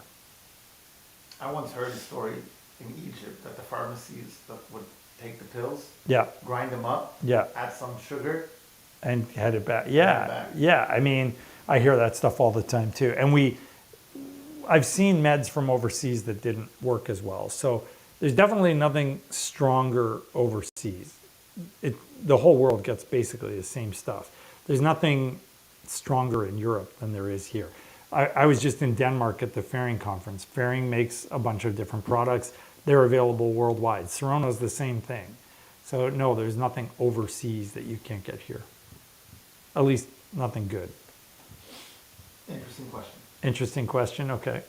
I once heard a story in Egypt that the pharmacies that would take the pills, Yeah, grind them up, yeah, add some sugar, and head it back. Yeah, yeah. I mean, I hear that stuff all the time too. And I've seen meds from overseas that didn't work as well. So there's definitely nothing stronger overseas. The whole world gets basically the same stuff. There's nothing stronger in Europe than there is here. I was just in Denmark at the Ferring conference. Ferring makes a bunch of different products. They're available worldwide. Serona's the same thing. So no, there's nothing overseas that you can't get here. At least nothing good. Interesting question. Interesting question, okay.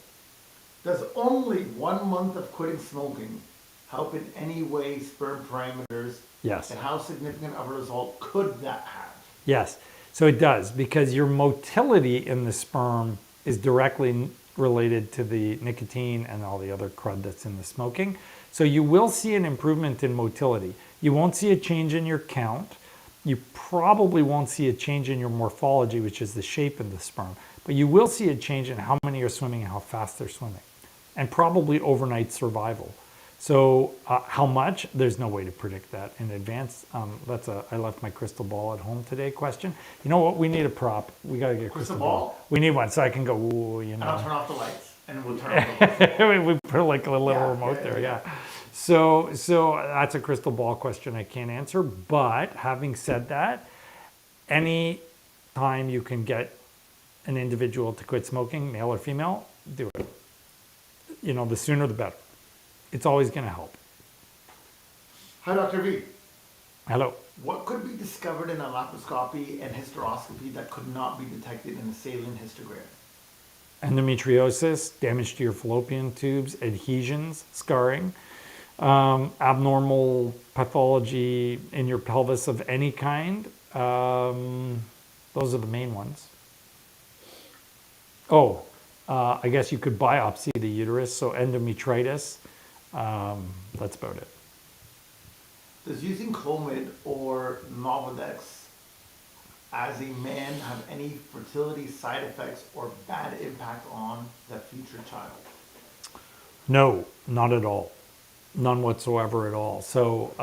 Does only 1 month of quitting smoking help in any way sperm parameters? Yes. And how significant of a result could that have? Yes, so it does, because your motility in the sperm is directly related to the nicotine and all the other crud that's in the smoking. So you will see an improvement in motility. You won't see a change in your count. You probably won't see a change in your morphology, which is the shape of the sperm, but you will see a change in how many are swimming and how fast they're swimming, and probably overnight survival. So how much? There's no way to predict that in advance. That's I left my crystal ball at home today question. You know what? We need a prop. We got to get a crystal ball. We need one so I can go, ooh, you know. And I'll turn off the lights and we'll turn off the lights. We put like a little remote there, yeah. So that's a crystal ball question I can't answer. But having said that, any time you can get an individual to quit smoking, male or female, do it. You know, the sooner the better. It's always going to help. Hi, Dr. V. Hello. What could be discovered in a laparoscopy and hysteroscopy that could not be detected in a saline histogram? Endometriosis, damage to your fallopian tubes, adhesions, scarring, abnormal pathology in your pelvis of any kind. Those are the main ones. I guess you could biopsy the uterus, so endometritis. That's about it. Does using Clomid or Novodex as a man have any fertility side effects or bad impact on the future child? No, not at all. None whatsoever at all. So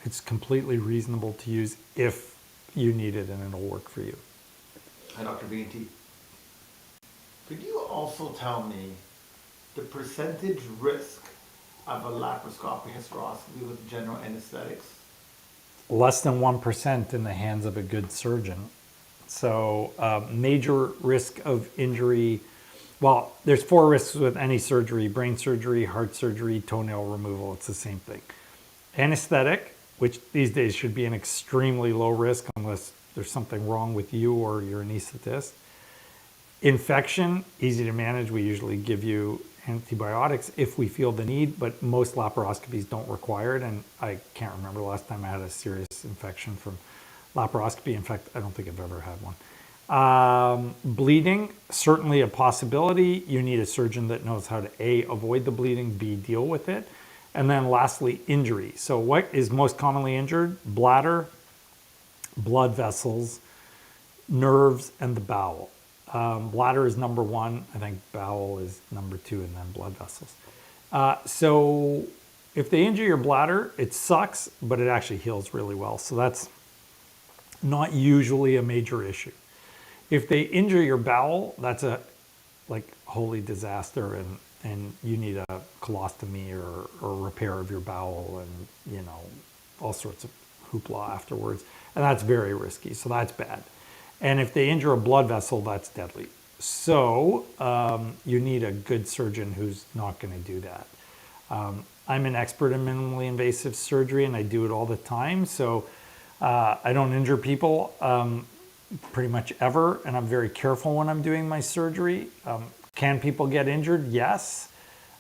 it's completely reasonable to use if you need it and it'll work for you. Hi, Dr. V&T. Could you also tell me the percentage risk of a laparoscopy hysteroscopy with general anesthetics? Less than 1% in the hands of a good surgeon. So major risk of injury. Well, there's 4 risks with any surgery: brain surgery, heart surgery, toenail removal. It's the same thing. Anesthetic, which these days should be an extremely low risk unless there's something wrong with you or your anesthetist. Infection, easy to manage. We usually give you antibiotics if we feel the need, but most laparoscopies don't require it. And I can't remember the last time I had a serious infection from laparoscopy. In fact, I don't think I've ever had one. Bleeding, certainly a possibility. You need a surgeon that knows how to A, avoid the bleeding, B, deal with it. And then lastly, injury. So what is most commonly injured? Bladder, blood vessels, nerves, and the bowel. Bladder is number one. I think bowel is number two, and then blood vessels. So if they injure your bladder, it sucks, but it actually heals really well. So that's not usually a major issue. If they injure your bowel, that's a holy disaster, and you need a colostomy or repair of your bowel, and all sorts of hoopla afterwards, and that's very risky. So that's bad. And if they injure a blood vessel, that's deadly. So you need a good surgeon who's not going to do that. I'm an expert in minimally invasive surgery, and I do it all the time. So I don't injure people pretty much ever, and I'm very careful when I'm doing my surgery. Can people get injured? Yes.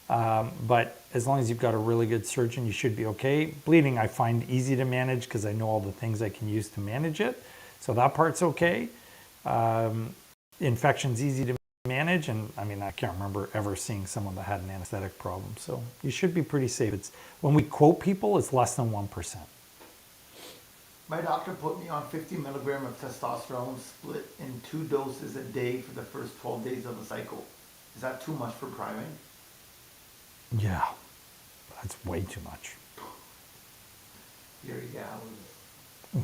But as long as you've got a really good surgeon, you should be okay. Bleeding, I find easy to manage because I know all the things I can use to manage it. So that part's okay. Infection's easy to manage, and I mean, I can't remember ever seeing someone that had an anesthetic problem. So you should be pretty safe. When we quote people, it's less than 1%. My doctor put me on 50 milligram of testosterone split in 2 doses a day for the first 12 days of the cycle. Is that too much for priming? Yeah, that's way too much.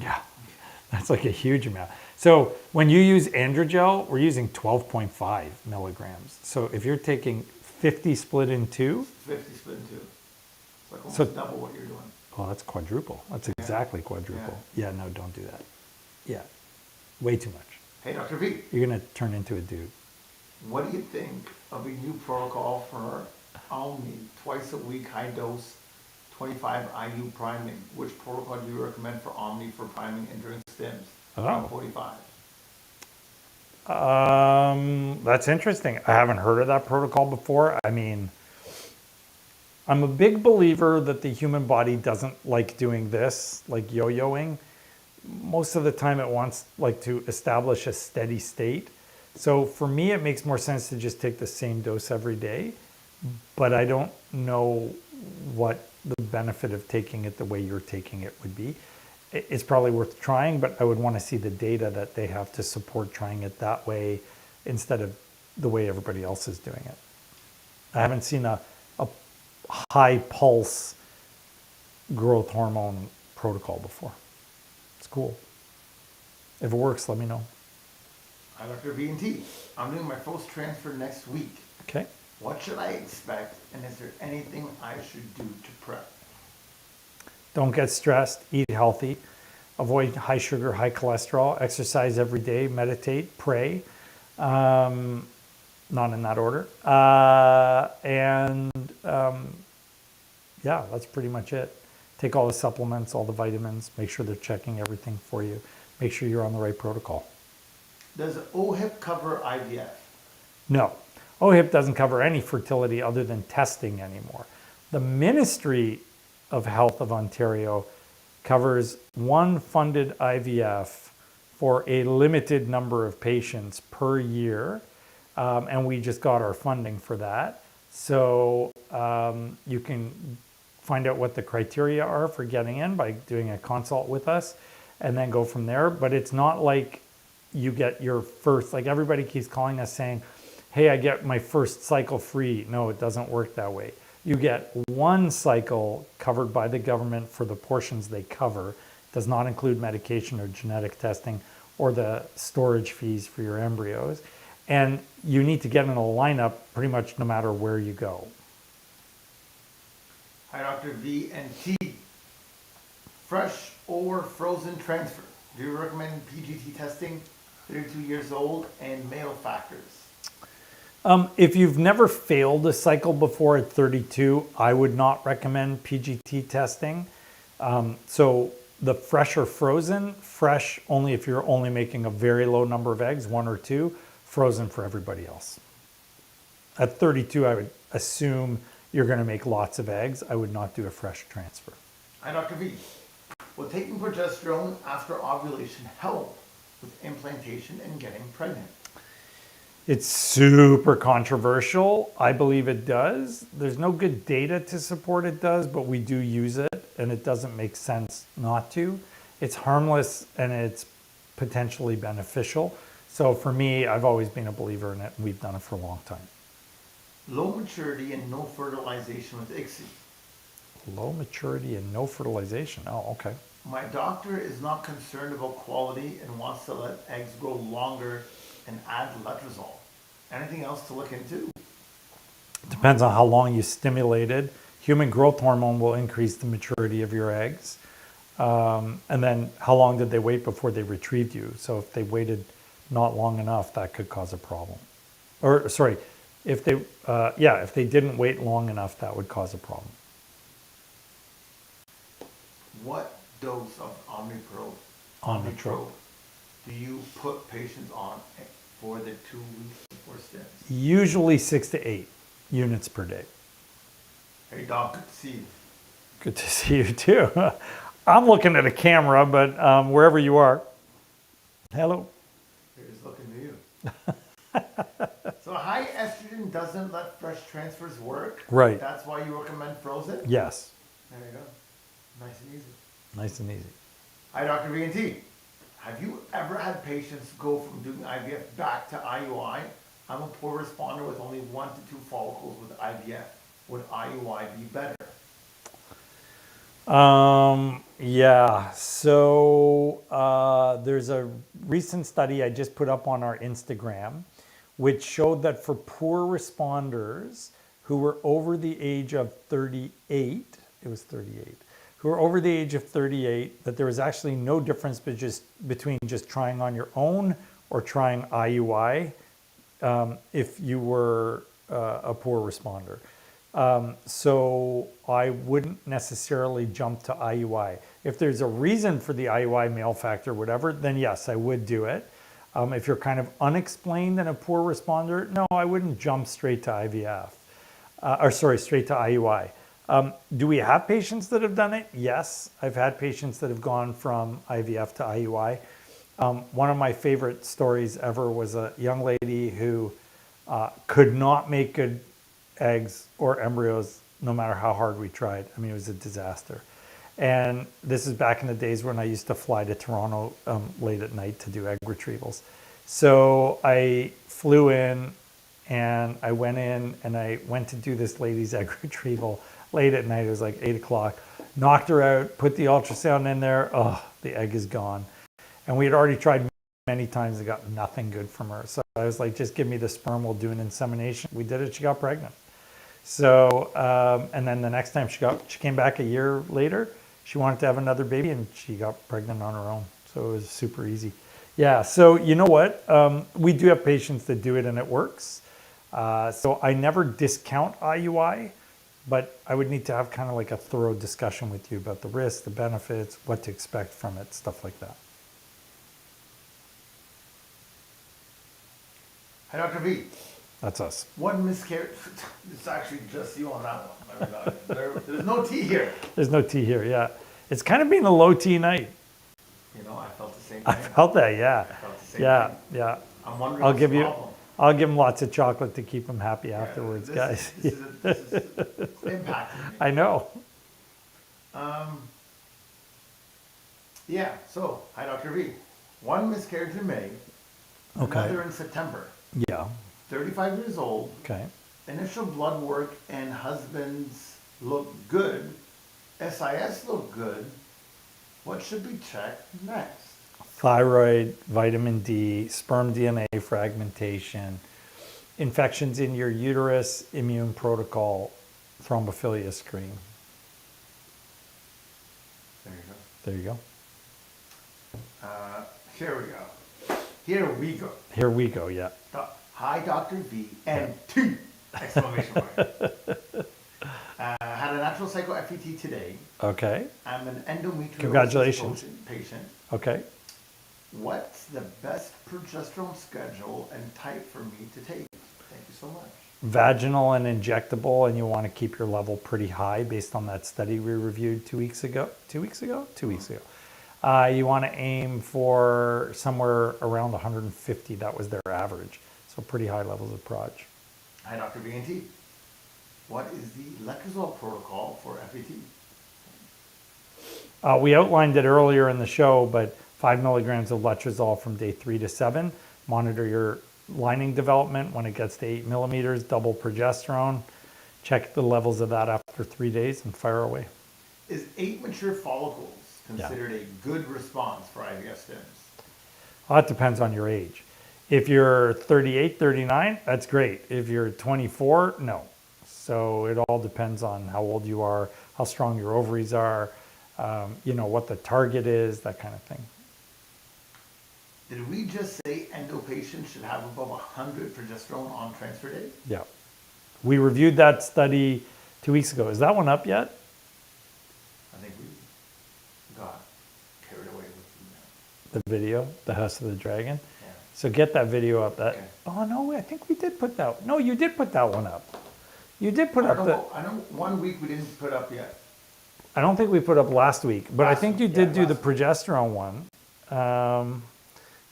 Yeah, that's like a huge amount. So when you use Androgel, we're using 12.5 milligrams. So if you're taking 50 split in 2. 50 split in 2. It's like almost double what you're doing. Oh, that's quadruple. That's exactly quadruple. Yeah, no, don't do that. Yeah, way too much. Hey, Dr. V. You're going to turn into a dude. What do you think of a new protocol for Omni, twice a week, high dose, 25 IU priming? Which protocol do you recommend for Omni for priming and during stims? Oh. 45. That's interesting. I haven't heard of that protocol before. I mean, I'm a big believer that the human body doesn't like doing this, like yo-yoing. Most of the time it wants to establish a steady state. So for me, it makes more sense to just take the same dose every day, but I don't know what the benefit of taking it the way you're taking it would be. It's probably worth trying, but I would want to see the data that they have to support trying it that way instead of the way everybody else is doing it. I haven't seen a high pulse growth hormone protocol before. It's cool. If it works, let me know. Hi, Dr. V&T. I'm doing my first transfer next week. Okay. What should I expect, and is there anything I should do to prep? Don't get stressed, eat healthy, avoid high sugar, high cholesterol, exercise every day, meditate, pray. Not in that order. Yeah, that's pretty much it. Take all the supplements, all the vitamins, make sure they're checking everything for you. Make sure you're on the right protocol. Does OHIP cover IVF? No. OHIP doesn't cover any fertility other than testing anymore. The Ministry of Health of Ontario covers one funded IVF for a limited number of patients per year. And we just got our funding for that. So you can find out what the criteria are for getting in by doing a consult with us and then go from there. But it's not like you get your first, like everybody keeps calling us saying, hey, I get my first cycle free. No, it doesn't work that way. You get one cycle covered by the government for the portions they cover. It does not include medication or genetic testing or the storage fees for your embryos. And you need to get in a lineup pretty much no matter where you go. Hi, Dr. V and T. Fresh or frozen transfer. Do you recommend PGT testing, 32 years old, and male factors? If you've never failed a cycle before at 32, I would not recommend PGT testing. So the fresh or frozen, fresh only if you're only making a very low number of eggs, 1 or 2, frozen for everybody else. At 32, I would assume you're going to make lots of eggs. I would not do a fresh transfer. Hi, Dr. V. Will taking progesterone after ovulation help with implantation and getting pregnant? It's super controversial. I believe it does. There's no good data to support it does, but we do use it, and it doesn't make sense not to. It's harmless and it's potentially beneficial. So for me, I've always been a believer in it, and we've done it for a long time. Low maturity and no fertilization with ICSI. Low maturity and no fertilization. Oh, okay. My doctor is not concerned about quality and wants to let eggs grow longer and add letrozole. Anything else to look into? Depends on how long you stimulated. Human growth hormone will increase the maturity of your eggs. And then how long did they wait before they retrieved you? So if they waited not long enough, that could cause a problem. Or sorry, if they didn't wait long enough, that would cause a problem. What dose of Omniprobe Omnitrope. do you put patients on for the 2 weeks before stints? Usually 6 to 8 units per day. Hey doc, good to see you. Good to see you too. I'm looking at a camera, but wherever you are. Hello. Here's looking to you. So high estrogen doesn't let fresh transfers work? Right. That's why you recommend frozen? Yes. There you go. Nice and easy. Nice and easy. Hi, Dr. V&T. Have you ever had patients go from doing IVF back to IUI? I'm a poor responder with only 1 to 2 follicles with IVF. Would IUI be better? Yeah. So there's a recent study I just put up on our Instagram, which showed that for poor responders who were over the age of 38, it was 38, who were over the age of 38, that there was actually no difference between just trying on your own or trying IUI if you were a poor responder. So I wouldn't necessarily jump to IUI. If there's a reason for the IUI male factor, whatever, then yes, I would do it. If you're kind of unexplained and a poor responder, no, I wouldn't jump straight to IVF. Straight to IUI. Do we have patients that have done it? Yes, I've had patients that have gone from IVF to IUI. One of my favorite stories ever was a young lady who could not make good eggs or embryos no matter how hard we tried. I mean, it was a disaster. And this is back in the days when I used to fly to Toronto late at night to do egg retrievals. So I flew in and I went in and I went to do this lady's egg retrieval late at night. It was like 8 o'clock. Knocked her out, put the ultrasound in there. Oh, the egg is gone. And we had already tried many times and got nothing good from her. So I was like, just give me the sperm, we'll do an insemination. We did it, she got pregnant. So, and then the next time she came back a year later, she wanted to have another baby and she got pregnant on her own. So it was super easy. Yeah, so you know what? We do have patients that do it and it works. So I never discount IUI, but I would need to have kind of like a thorough discussion with you about the risks, the benefits, what to expect from it, stuff like that. Hi, Dr. V. That's us. One miscarriage. It's actually just you on that one. There's no tea here. There's no tea here, yeah. It's kind of been a low tea night. You know, I felt the same thing. I felt that, yeah. I felt the same Yeah, thing. yeah. I'm wondering I'll what's give the you, problem. I'll give them lots of chocolate to keep them happy afterwards, this guys. This is impacting me. I know. Yeah, so, hi, Dr. V. One miscarriage in May, Okay. another in September. Yeah, 35 years old, okay. initial blood work and husband's look good. SIS look good. What should we check next? Thyroid, vitamin D, sperm DNA fragmentation, infections in your uterus, immune protocol, thrombophilia screen. There you go. There you go. Here we go. Here we go. Here we go, yeah. Hi, Dr. V and T! Exclamation mark. Had a natural cycle FET today. Okay, I'm an endometriosis Congratulations. patient. okay. What's the best progesterone schedule and type for me to take? Thank you so much. Vaginal and injectable, and you want to keep your level pretty high based on that study we reviewed 2 weeks ago. 2 weeks ago? 2 weeks ago. You want to aim for somewhere around 150. That was their average. So pretty high levels of Proj. Hi, Dr. BNT. What is the letrozole protocol for FET? We outlined it earlier in the show, but 5 milligrams of letrozole from day 3 to 7. Monitor your lining development. When it gets to 8 millimeters, double progesterone. Check the levels of that after 3 days and fire away. Is 8 mature follicles considered a good response for IVF stems? Well, that depends on your age. If you're 38, 39, that's great. If you're 24, no. So it all depends on how old you are, how strong your ovaries are, what the target is, that kind of thing. Did we just say endo patients should have above 100 progesterone on transfer day? Yeah. We reviewed that study 2 weeks ago. Is that one up yet? I think we got carried away with The video, the House of the Dragon? Yeah. So get that video up. Okay. Oh, no, I think we did put that. No, you did put that one up. You did put I up know 1 week we didn't put up yet. I don't think we put up last week, but I think you did do the last week. progesterone one.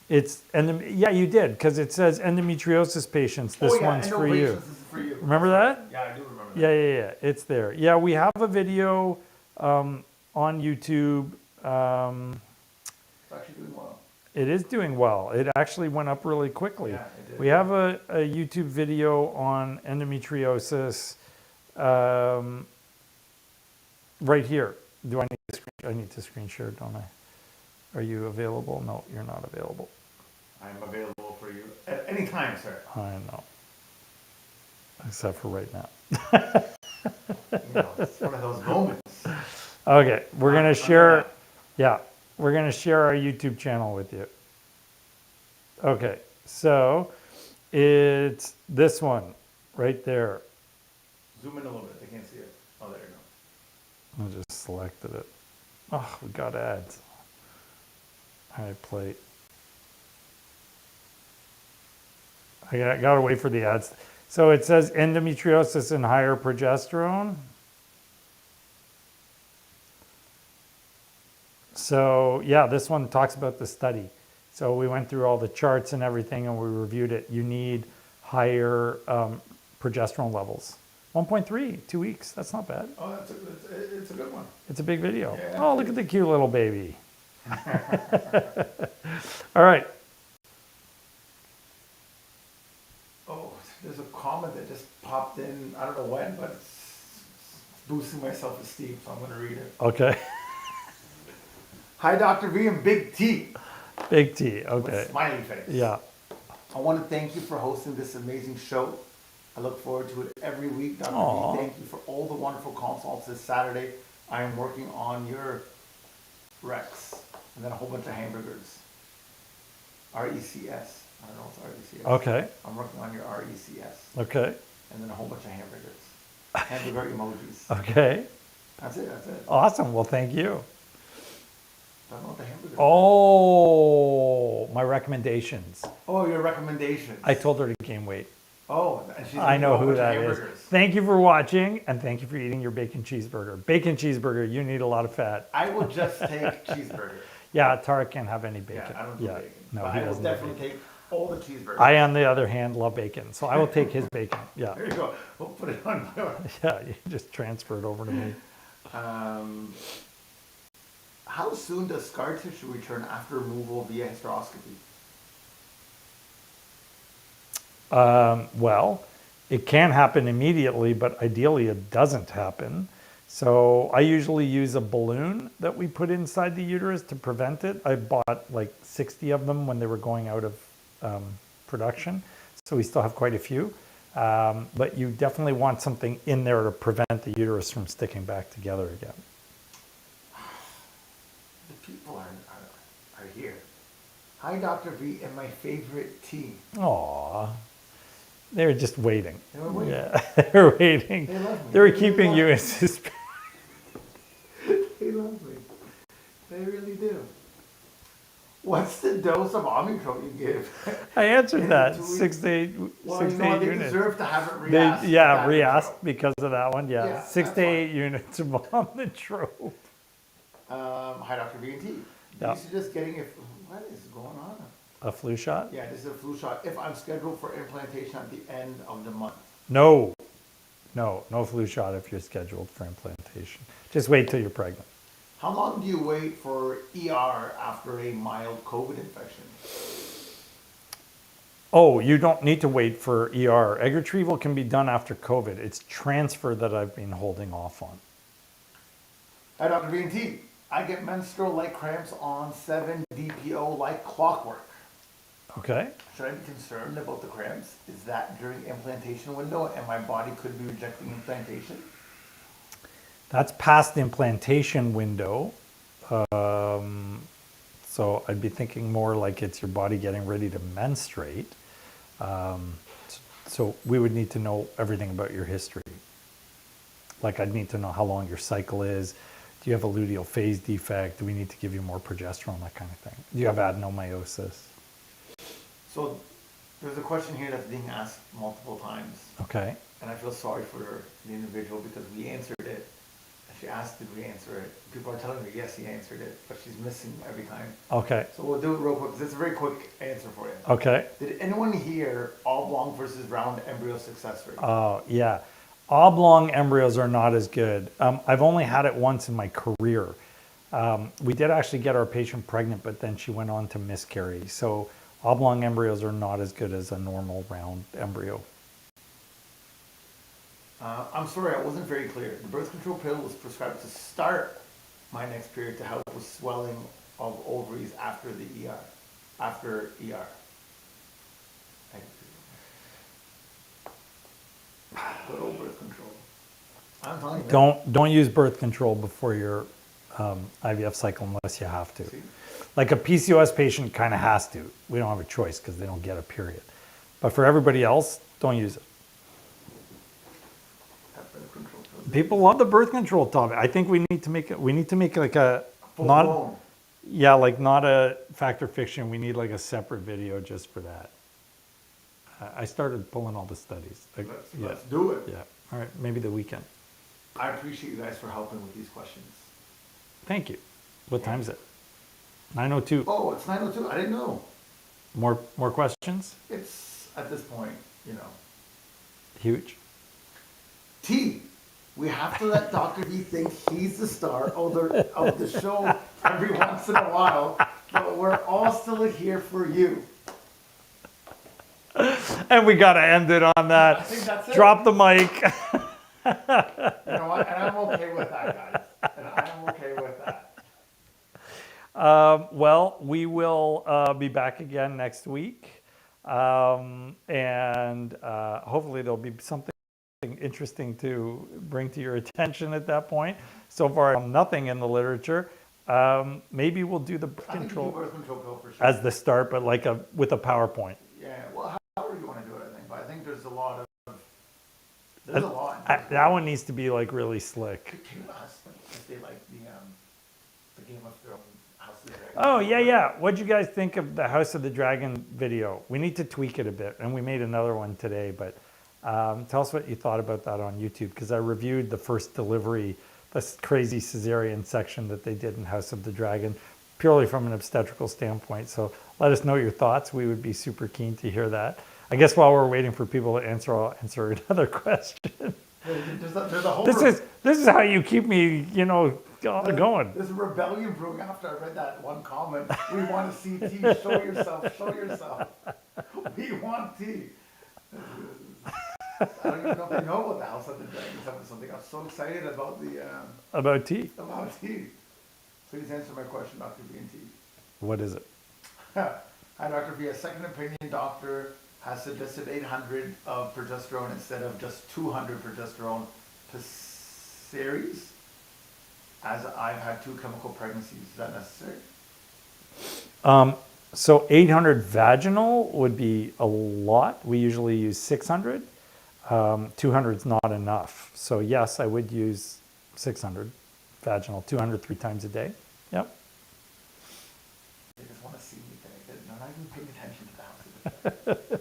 You did, because it says endometriosis patients. This one's endo for patients, you. This is for you. Remember that? Yeah, I do remember that. Yeah, it's there. Yeah, we have a video on YouTube. It's actually doing well. It is doing well. It actually went up really quickly. Yeah, it did. We have a YouTube video on endometriosis right here. Do I need to I need to screen share, don't I? Are you available? No, you're not available. I'm available for you at any time, sir. I know. Except for right now. It's one of those moments. Okay, we're going to share, we're going to share our YouTube channel with you. Okay, so it's this one right there. Zoom in a little bit. They can't see it. Oh, there you I just selected it. Oh, we got ads. All right, play. I got to wait for the ads. So it says endometriosis and higher progesterone. So yeah, this one talks about the study. So we went through all the charts and everything and we reviewed it. You need higher progesterone levels. 1.3, 2 weeks. That's not bad. Oh, it's a good one. It's a big video. Yeah. Oh, look at the cute little baby. All right. Oh, there's a comment that just popped in. I don't know when, but it's boosting my self-esteem, so I'm going to read it. Okay. Hi, Dr. V and Big T. Big T. Okay. With smiley face. Yeah. I want to thank you for hosting this amazing show. I look forward to it every week, Dr. Aw. V. Thank you for all the wonderful consults this Saturday. I am working on your Rex and then a whole bunch of hamburgers. RECS. I don't know if it's RECS. Okay. I'm working on your RECS Okay. and then a whole bunch of hamburgers. Hamburger emojis. Okay. That's it. That's it. Awesome. Well, thank you. Don't know what the hamburgers. Oh, my recommendations. Oh, your recommendations. I told her to gain weight. Oh, and she's I know eating a who bunch of that is. hamburgers. Thank you for watching, and thank you for eating your bacon cheeseburger. Bacon cheeseburger, you need a lot of fat. I will just take cheeseburger. Yeah, Tara can't have any bacon. Yeah, I don't do bacon. No, but he I will doesn't do definitely bacon. take all the cheeseburgers. I, on the other hand, love bacon, so I will take his bacon. Yeah, There you go. We'll put it on. yeah, you just transfer it over to me. How soon does scar tissue return after removal via hysteroscopy? Well, it can happen immediately, but ideally it doesn't happen. So I usually use a balloon that we put inside the uterus to prevent it. I bought like 60 of them when they were going out of production. So we still have quite a few. But you definitely want something in there to prevent the uterus from sticking back together again. The people are here. Hi, Dr. V, and my favorite tea. Aw, they were just waiting. They were waiting. Yeah, they were waiting. They love me. They were They keeping love you me. in suspense. They love me. They really do. What's the dose of Omicron you give? I answered In that. 2 weeks? 6 to 8, Well, 6 you to know, 8 they units. deserve to have it They, re-asked. yeah, re-asked because of that one. Yeah, Yeah, 6 that's to fine. 8 units of Omnitrope. Hi, Dr. V and T. Do Yeah. you suggest getting what is going on? A flu shot? Yeah, this is a flu shot. If I'm scheduled for implantation at the end of the month. No. No flu shot if you're scheduled for implantation. Just wait till you're pregnant. How long do you wait for ER after a mild COVID infection? Oh, you don't need to wait for ER. Egg retrieval can be done after COVID. It's transfer that I've been holding off on. Hi, Dr. B&T. I get menstrual-like cramps on 7-DPO like clockwork. Okay. Should I be concerned about the cramps? Is that during implantation window and my body could be rejecting implantation? That's past the implantation window. So I'd be thinking more like it's your body getting ready to menstruate. So we would need to know everything about your history. Like I'd need to know how long your cycle is. Do you have a luteal phase defect? Do we need to give you more progesterone, that kind of thing? Do you have adenomyosis? So there's a question here that's being asked multiple times. Okay. And I feel sorry for the individual because we answered it. She asked, did we answer it? People are telling me, yes, he answered it, but she's missing every time. Okay. So we'll do it real quick. This is a very quick answer for you. Okay. Did anyone hear oblong versus round embryo success rate? Oh, yeah. Oblong embryos are not as good. I've only had it once in my career. We did actually get our patient pregnant, but then she went on to miscarry. So oblong embryos are not as good as a normal round embryo. I'm sorry, I wasn't very clear. The birth control pill was prescribed to start my next period to help with swelling of ovaries after the ER. After ER. Good old birth control. I'm telling you. Don't use birth control before your IVF cycle unless you have to. See? Like a PCOS patient kind of has to. We don't have a choice because they don't get a period. But for everybody else, don't use it. That birth control pill. People love the birth control topic. I think we need to make like a Full not blown. yeah, like not a factor fiction. We need like a separate video just for that. I started pulling all the studies. Like, Let's do it. Yeah. All right. Maybe the weekend. I appreciate you guys for helping with these questions. Thank you. What time is it? 9:02. Oh, it's 9:02. I didn't know. More questions? It's at this point, you know. Huge. T, we have to let Dr. B think he's the star of the show every once in a while, but we're all still here for you. And we got to end it on that. I think that's it. Drop the mic. You know what? And I'm okay with that, guys. And I'm okay with that. Well, we will be back again next week. And hopefully there'll be something interesting to bring to your attention at that point. So far, nothing in the literature. Maybe we'll do the birth I think control you do birth control pill for sure. as the start, but like with a PowerPoint. Yeah, well, however you want to do it, I think. But I think there's a lot of, there's a lot. That one needs to be like really slick. Can you ask them if they like the Game of Thrones House of the Dragon? Oh, yeah. What'd you guys think of the House of the Dragon video? We need to tweak it a bit, and we made another one today, but tell us what you thought about that on YouTube, because I reviewed the first delivery, this crazy cesarean section that they did in House of the Dragon, purely from an obstetrical standpoint. So let us know your thoughts. We would be super keen to hear that. I guess while we're waiting for people to answer, I'll answer another question. There's a whole This is how you keep me, going. There's a rebellion brewing after I read that one comment. We want to see T. Show yourself. Show yourself. We want T. I don't even know if they know about the House of the Dragons having something. I'm so excited about the About tea. about T. Please answer my question, Dr. B and T. What is it? Hi, Dr. B. A second opinion doctor has suggested 800 of progesterone instead of just 200 progesterone per series, as I've had 2 chemical pregnancies. Is that necessary? So 800 vaginal would be a lot. We usually use 600. 200 is not enough. So yes, I would use 600 vaginal, 200 3 times a day. Yep. They just want to see me today. They're not even paying attention to the House of the Dragon.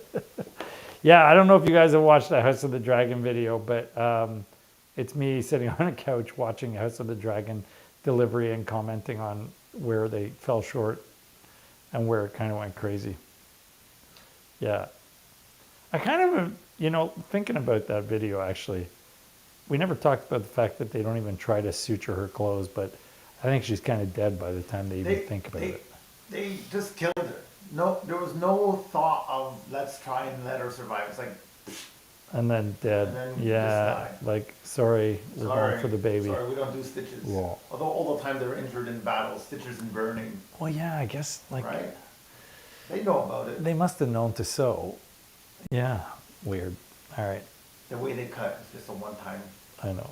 Yeah, I don't know if you guys have watched the House of the Dragon video, but it's me sitting on a couch watching House of the Dragon delivery and commenting on where they fell short and where it kind of went crazy. Yeah. I kind of, thinking about that video, actually, we never talked about the fact that they don't even try to suture her clothes, but I think she's kind of dead by the time they even think about it. They just killed her. No, there was no thought of let's try and let her survive. It's like, And then dead. And then Yeah, just like, sorry, we're going for the baby. sorry, we don't do stitches. Yeah. Although all the time they're injured in battle, stitches and burning, Well, yeah, I guess, like, right? They know about it. they must have known to sew. Yeah, weird. All right, The way they cut is just a one-time, I know.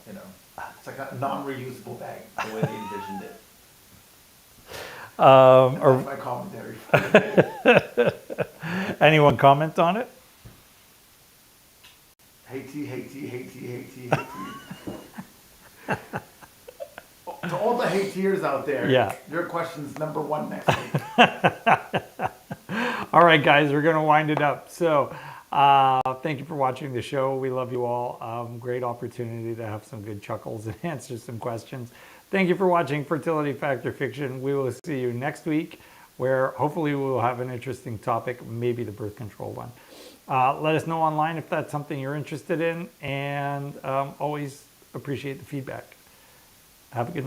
It's like a non-reusable bag, the way they envisioned it. Um, That's my commentary. Anyone comment on it? Haiti. To all the hateers out there, Yeah. your question's number one next week. All right, guys, we're going to wind it up. So thank you for watching the show. We love you all. Great opportunity to have some good chuckles and answer some questions. Thank you for watching Fertility Factor Fiction. We will see you next week, where hopefully we will have an interesting topic, maybe the birth control one. Let us know online if that's something you're interested in, and always appreciate the feedback. Have a good night.